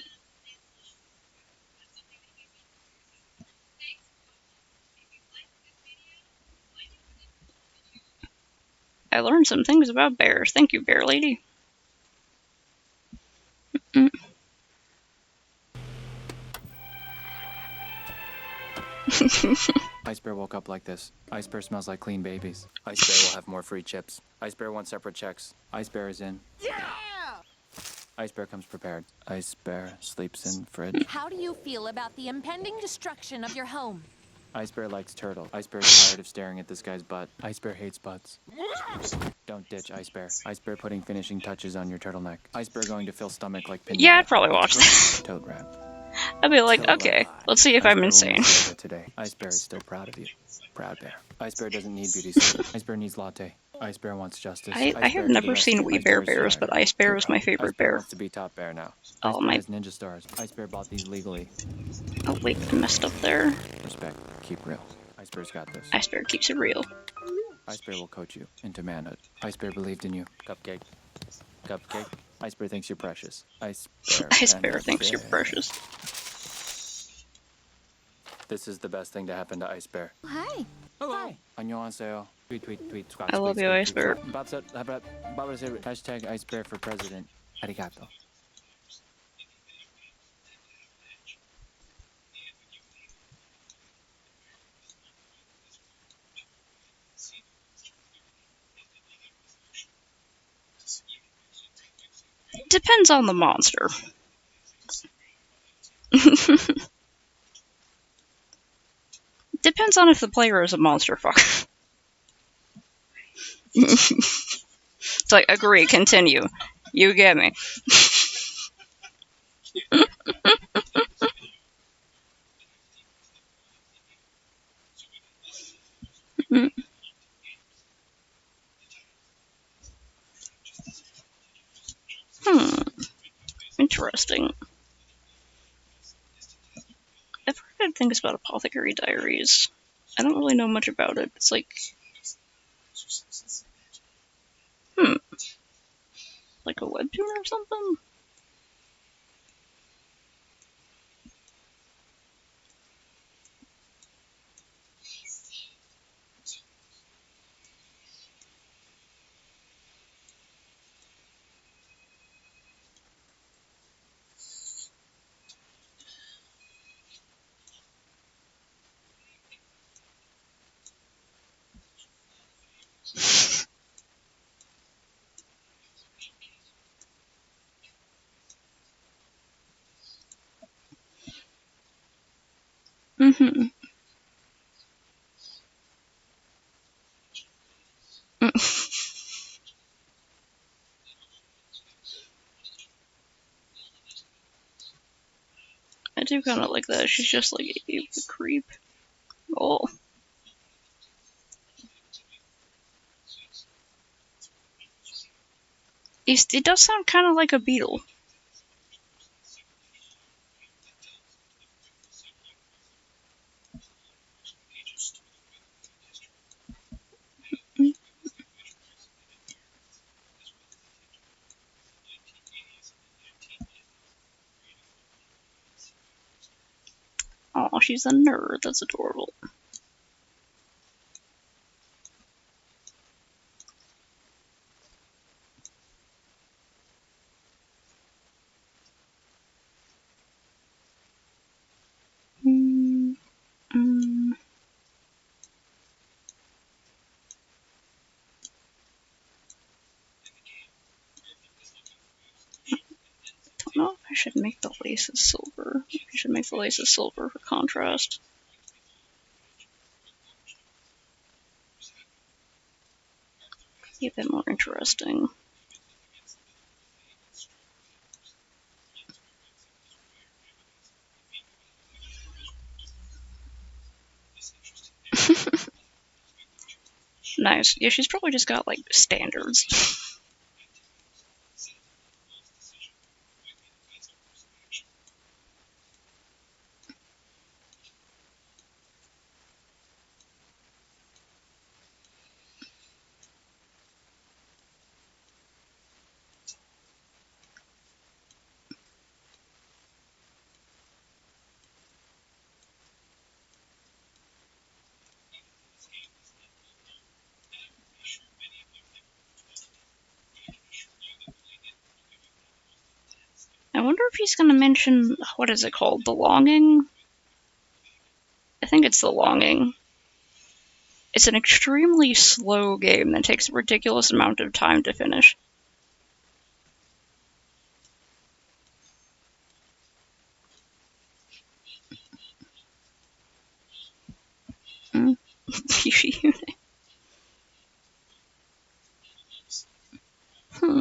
I learned some things about bears. Thank you, bear lady. Mm. Ice Bear woke up like this. Ice Bear smells like clean babies. Ice Bear will have more free chips. Ice Bear wants separate checks. Ice Bear is in. Yeah! Ice Bear comes prepared. Ice Bear sleeps in fridge. How do you feel about the impending destruction of your home? Ice Bear likes turtle. Ice Bear is tired of staring at this guy's butt. Ice Bear hates butts. Don't ditch Ice Bear. Ice Bear putting finishing touches on your turtleneck. Ice Bear going to fill stomach like pinata. Yeah, I'd probably watch that. Toad rat. I'd be like, okay, let's see if Ice I'm Bear will insane. miss yoga today. Ice Bear is still proud of you. Proud Bear. Ice Bear doesn't need beauty sleep. Ice Bear needs latte. Ice Bear wants justice. I Ice have Bear to never the seen rescue. We Ice Bear is Bears, tired. but Ice Bear Too is my proud. favorite Ice Bear bear. wants to be top bear now. Oh, Ice Bear my- has ninja stars. Ice Bear bought these legally. Oh wait, I messed up there. Respect. Keep real. Ice Bear's got this. Ice Bear keeps it real. Ice Bear will coach you into manhood. Ice Bear believed in you. Cupcake. Cupcake. Ice Bear thinks you're precious. Ice Bear. Ice and Bear thinks you're bear. precious. This is the best thing to happen to Ice Bear. Hi. Hello. 안녕하세요. Tweet, squat, I love squeeze, you, squeeze, Ice Bear. squeeze. Hashtag Ice Bear for president. Arigato. Depends on the monster. Depends on if the player is a monster fucker. It's like, agree, continue. You get me. Hmm. Interesting. I've heard good things about Apothecary Diaries. I don't really know much about it. It's like, like a webtoon or something? Mm-hmm. I do kind of like that. She's just like a creep. Oh. It does sound kind of like a beetle. Oh, she's a nerd. That's adorable. Mm, mm. Don't know if I should make the laces silver. Maybe I should make the laces silver for contrast. Be a bit more interesting. Nice. Yeah, she's probably just got like standards. I wonder if he's gonna mention, what is it called? The Longing? I think it's The Longing. It's an extremely slow game that takes a ridiculous amount of time to finish. Hmm. Hmm.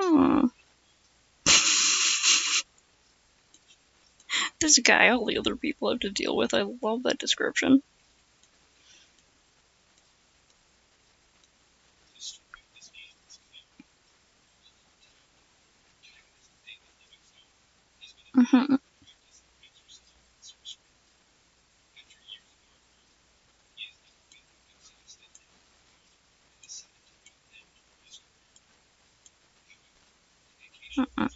Hmm. This guy all the other people have to deal with. I love that description. Mm-hmm. Mm-mm.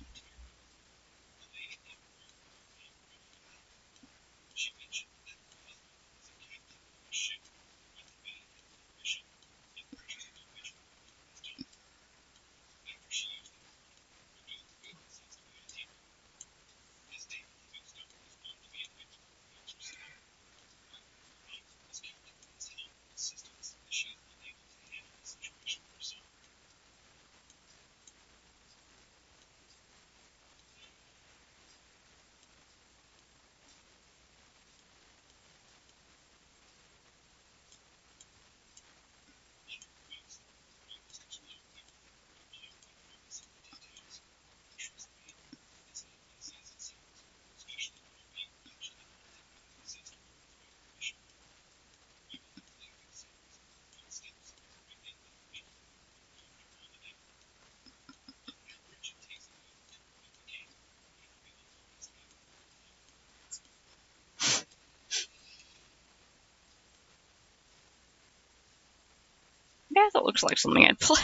Yeah, that looks like something I'd play.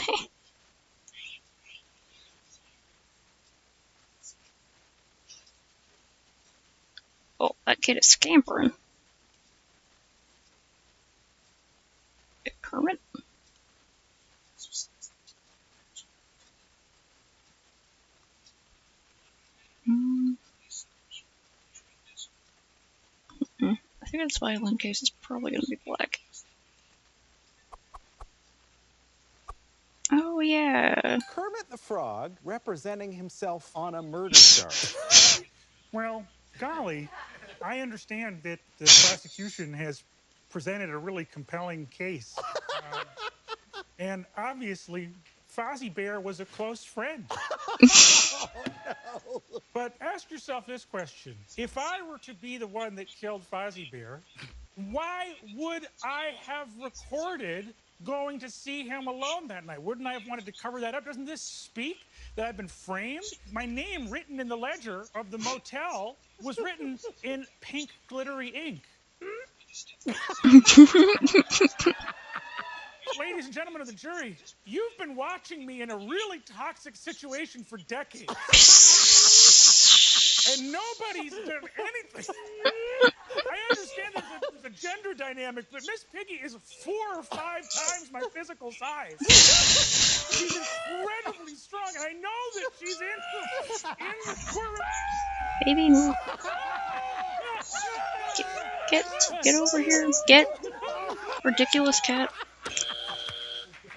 Oh, that kid is scampering. Kermit? Mm. I think its violin case is probably going to be black. Oh, yeah. Kermit the Frog representing himself on a murder charge. Well, golly, I understand that the prosecution has presented a really compelling case. And obviously, Fozzie Bear was a close friend. Oh, no. But ask yourself this question. If I were to be the one that killed Fozzie Bear, why would I have recorded going to see him alone that night? Wouldn't I have wanted to cover that up? Doesn't this speak that I've been framed? My name written in the ledger of the motel was written in pink glittery ink. Ladies and gentlemen of the jury, you've been watching me in a really toxic situation for decades. And nobody's done anything. I understand there's a gender dynamic, but Miss Piggy is 4 or 5 times my physical size. She's incredibly strong, and I know that she's in the court. Baby, move. Get over here. Get ridiculous cat.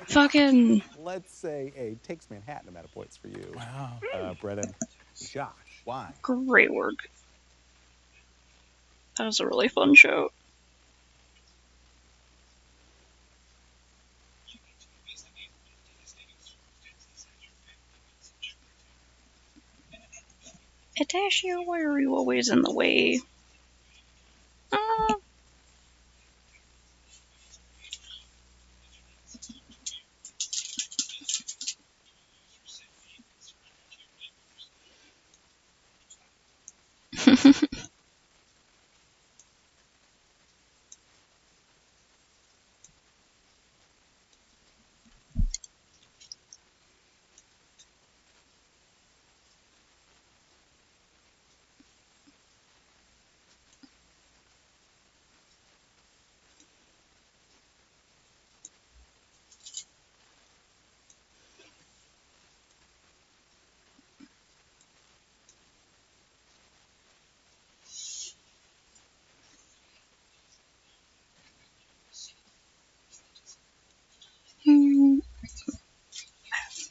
Fucking. Let's say a takes Manhattan amount of points for you. Wow. Brennan, Josh, why? Great work. That was a really fun show. Atashio, why are you always in the way?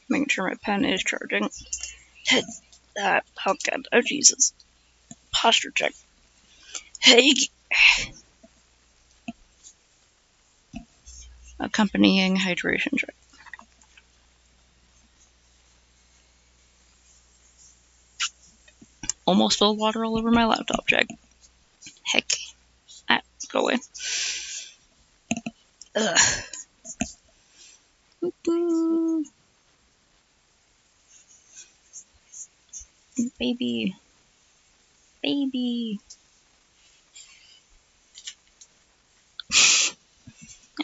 Making sure my pen is charging. Oh god, oh Jesus. Posture check. Hey. Accompanying hydration check. Almost spilled water all over my laptop check. Heck. Go away. Ugh. Baby. Baby.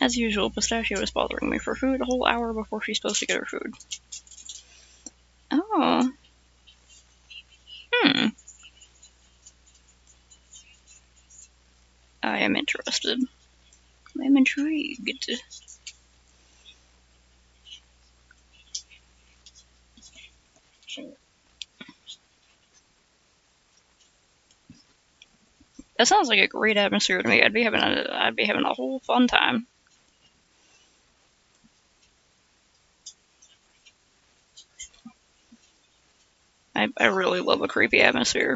As usual, Pistachio is bothering me for food a whole hour before she's supposed to get her food. Oh. I am interested. I'm intrigued. That sounds like a great atmosphere to me. I'd be having a whole fun time. I really love a creepy atmosphere.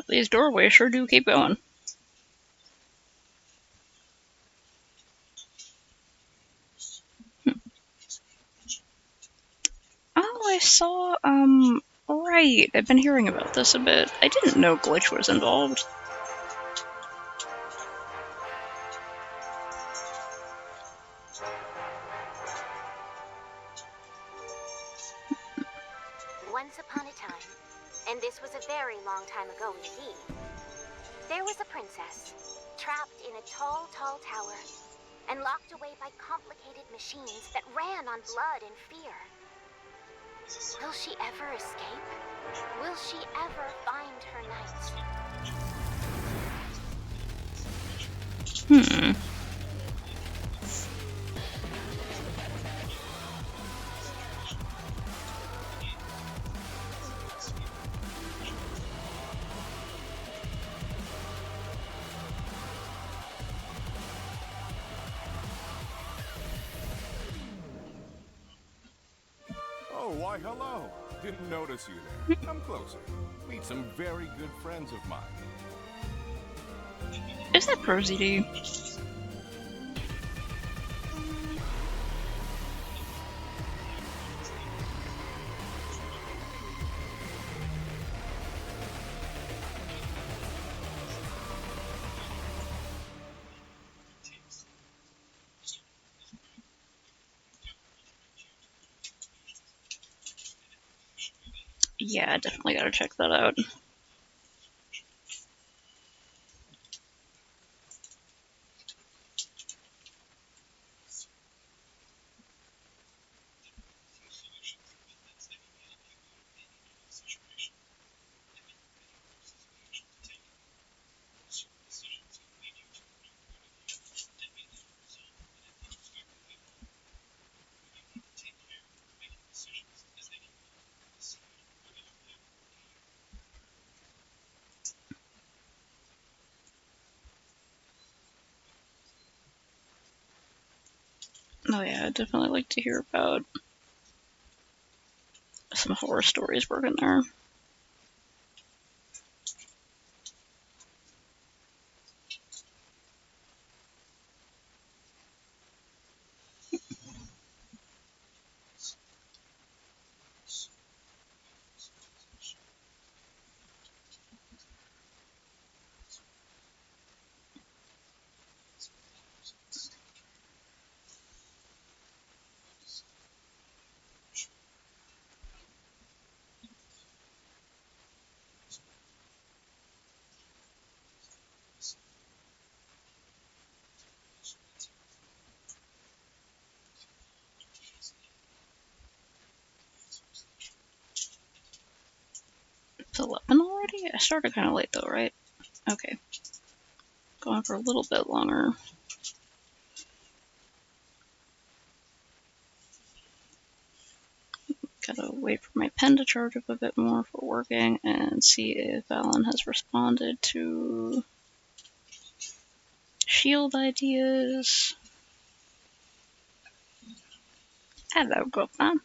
These doorways sure do keep going. Oh, I saw, right, I've been hearing about this a bit. I didn't know Glitch was involved. Once upon a time, and this was a very long time ago indeed, there was a princess, trapped in a tall, tall tower, and locked away by complicated machines that ran on blood and fear. Will she ever escape? Will she ever find her knights? Oh, why hello. Didn't notice you there. Come closer. Meet some very good friends of mine. Is that Prosody? Yeah, definitely gotta check that out. Oh yeah, I'd definitely like to hear about some horror stories working there. It's 11 already? I started kind of late though, right? Okay. Going for a little bit longer. Gotta wait for my pen to charge up a bit more for working and see if Alan has responded to shield ideas. Hello, Gotham.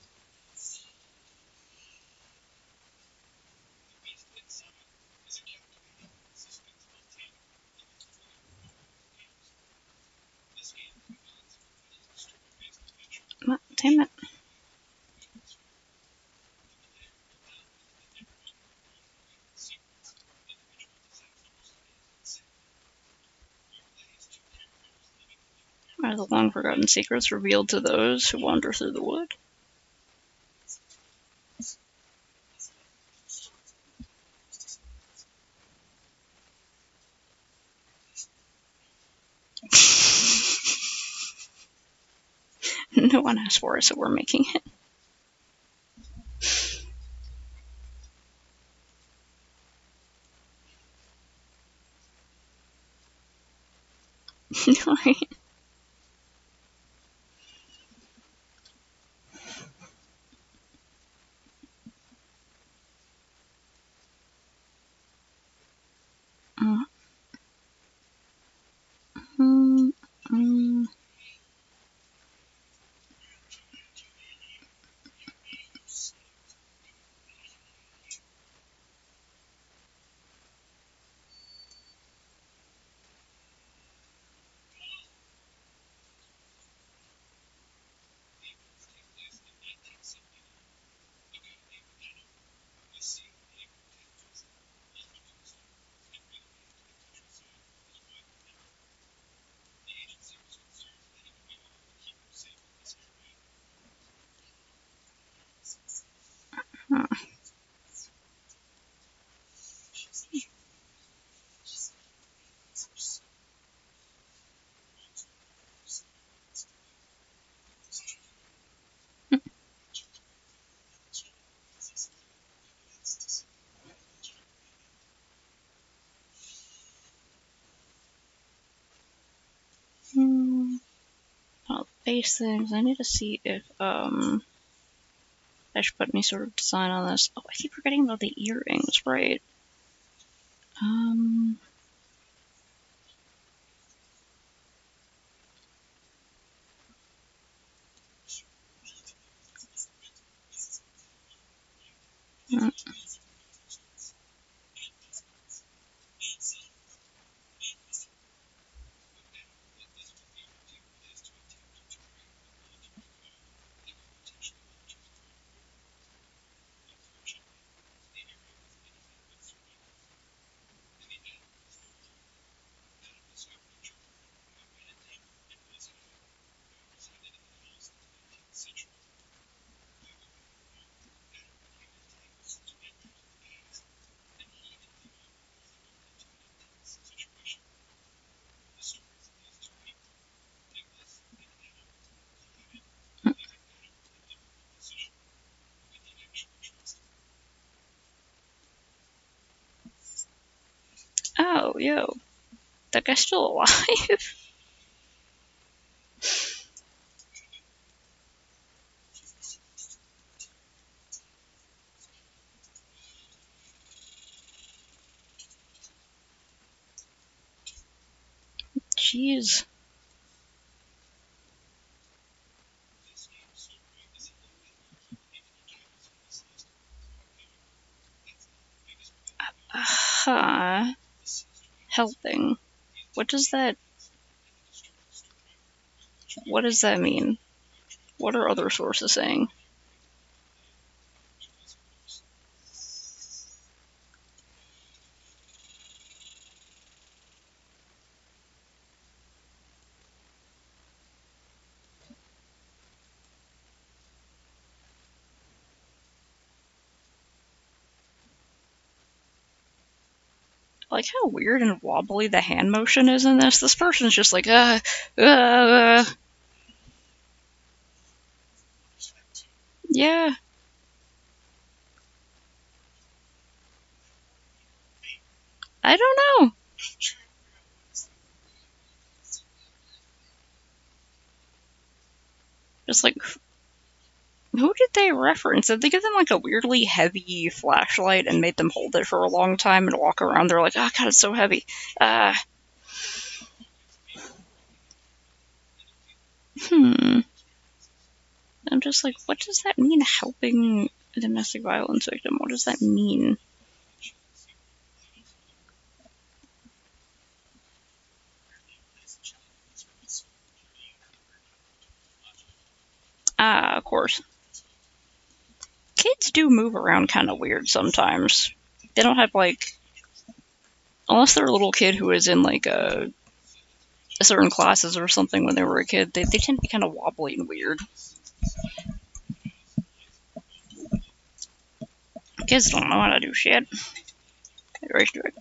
Damn it. Are the long forgotten secrets revealed to those who wander through the wood? No one asked for it, so we're making it. Right. Mm, mm. Huh. Mm. Oh, base things. I need to see if I should put any sort of design on this. Oh, I keep forgetting about the earrings, right? Um. mm. yo, that guy's still alive? Jeez. Helping. What does that mean? What are other sources saying? Like how weird and wobbly the hand motion is in this. This person's just like, yeah. I don't know. Just like, who did they reference? Did they give them like a weirdly heavy flashlight and made them hold it for a long time and walk around? They're like, oh god, it's so heavy. I'm just like, what does that mean, helping a domestic violence victim? What does that mean? Of course. Kids do move around kind of weird sometimes. They don't have, like... Unless they're a little kid who is in, like, certain classes or something when they were a kid, they tend to be kind of wobbly and weird. Kids don't know how to do shit. Okay, right to it.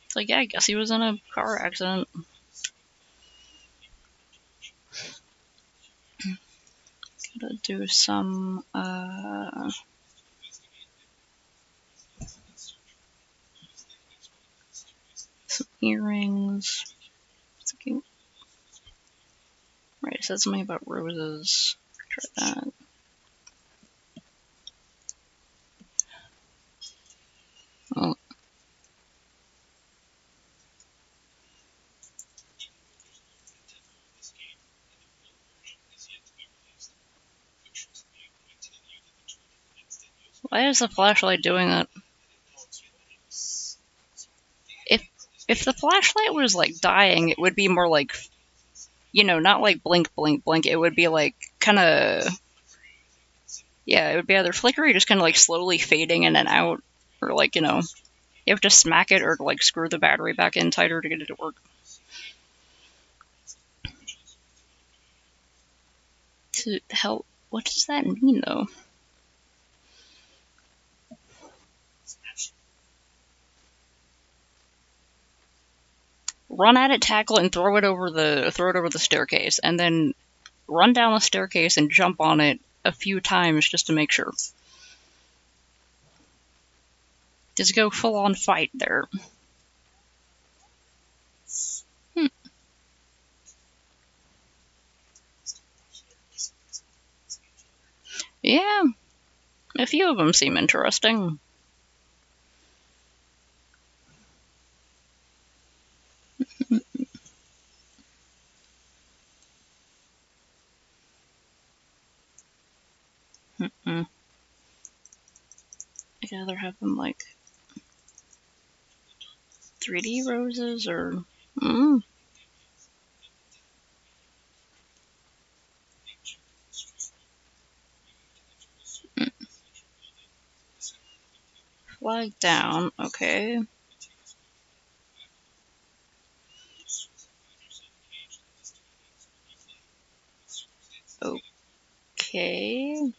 It's like, yeah, I guess he was in a car accident. Gotta do some, some earrings. Right, it said something about roses. Try that. Oh. Why is the flashlight doing that? If the flashlight was like dying, it would be more like, you know, not like blink, blink, blink. It would be like kind of, yeah, it would be either flickery, just kind of like slowly fading in and out, or like, you know, you have to smack it or like screw the battery back in tighter to get it to work. To help, what does that mean though? Run at it, tackle it, and throw it over the staircase, and then run down the staircase and jump on it a few times just to make sure. Just go full on fight there. Yeah, a few of them seem interesting. I'd rather have them like 3D roses or. Flag down, okay. Okay.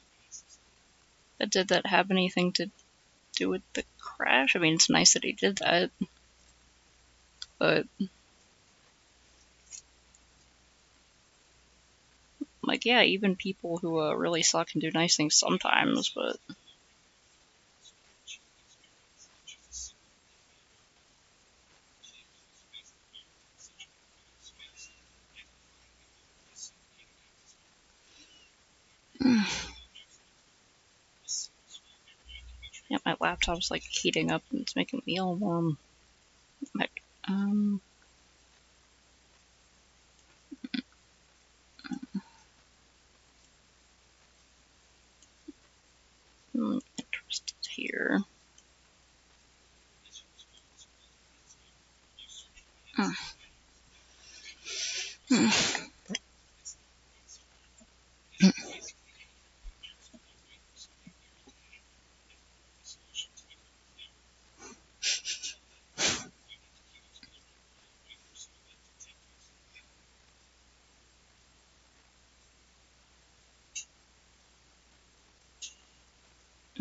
But did that have anything to do with the crash? I mean, it's nice that he did that. But. Like, yeah, even people who really suck can do nice things sometimes, but. Yeah, my laptop's like heating up and it's making me all warm. Like, interested here.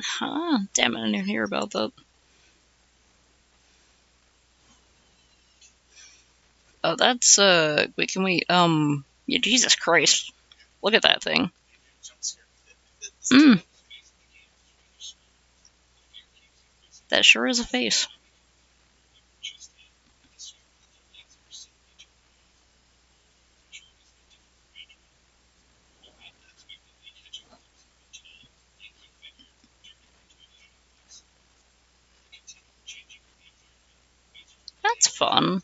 Huh, damn it, I didn't hear about that. Oh, that's, wait, can we, yeah, Jesus Christ. Look at that thing. That sure is a face. That's fun.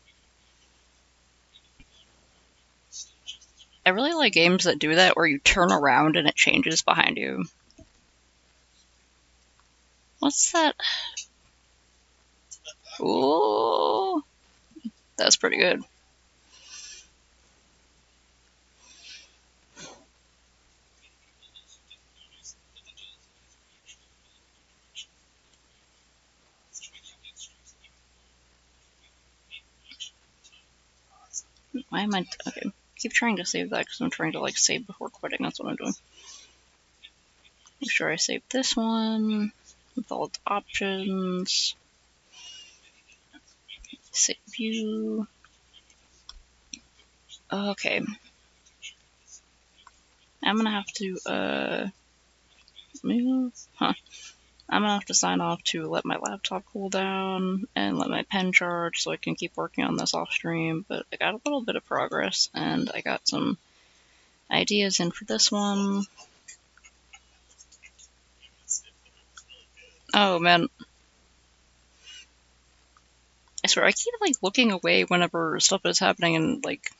I really like games that do that, where you turn around and it changes behind you. What's that? Ooh, that's pretty good. Why am I... Okay, keep trying to save that because I'm trying to, like, save before quitting. That's what I'm doing. Make sure I save this one with all its options. Save view. Okay. I'm gonna have to, move? Huh. I'm gonna have to sign off to let my laptop cool down and let my pen charge so I can keep working on this off stream, but I got a little bit of progress and I got some ideas in for this one. Oh man. I swear, I keep like looking away whenever stuff is happening, and like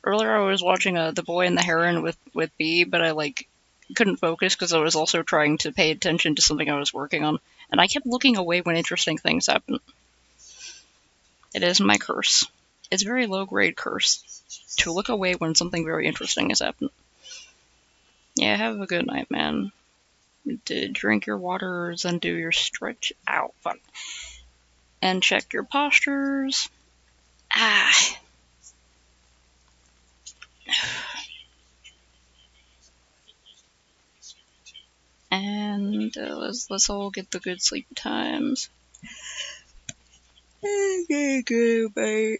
earlier I was watching The Boy and the Heron with B, but I like couldn't focus because I was also trying to pay attention to something I was working on, and I kept looking away when interesting things happen. It is my curse. It's a very low-grade curse to look away when something very interesting has happened. Yeah, have a good night, man. Drink your waters and do your stretch out. Fuck. And check your postures. Ah. And let's all get the good sleep times. Okay, good, bye.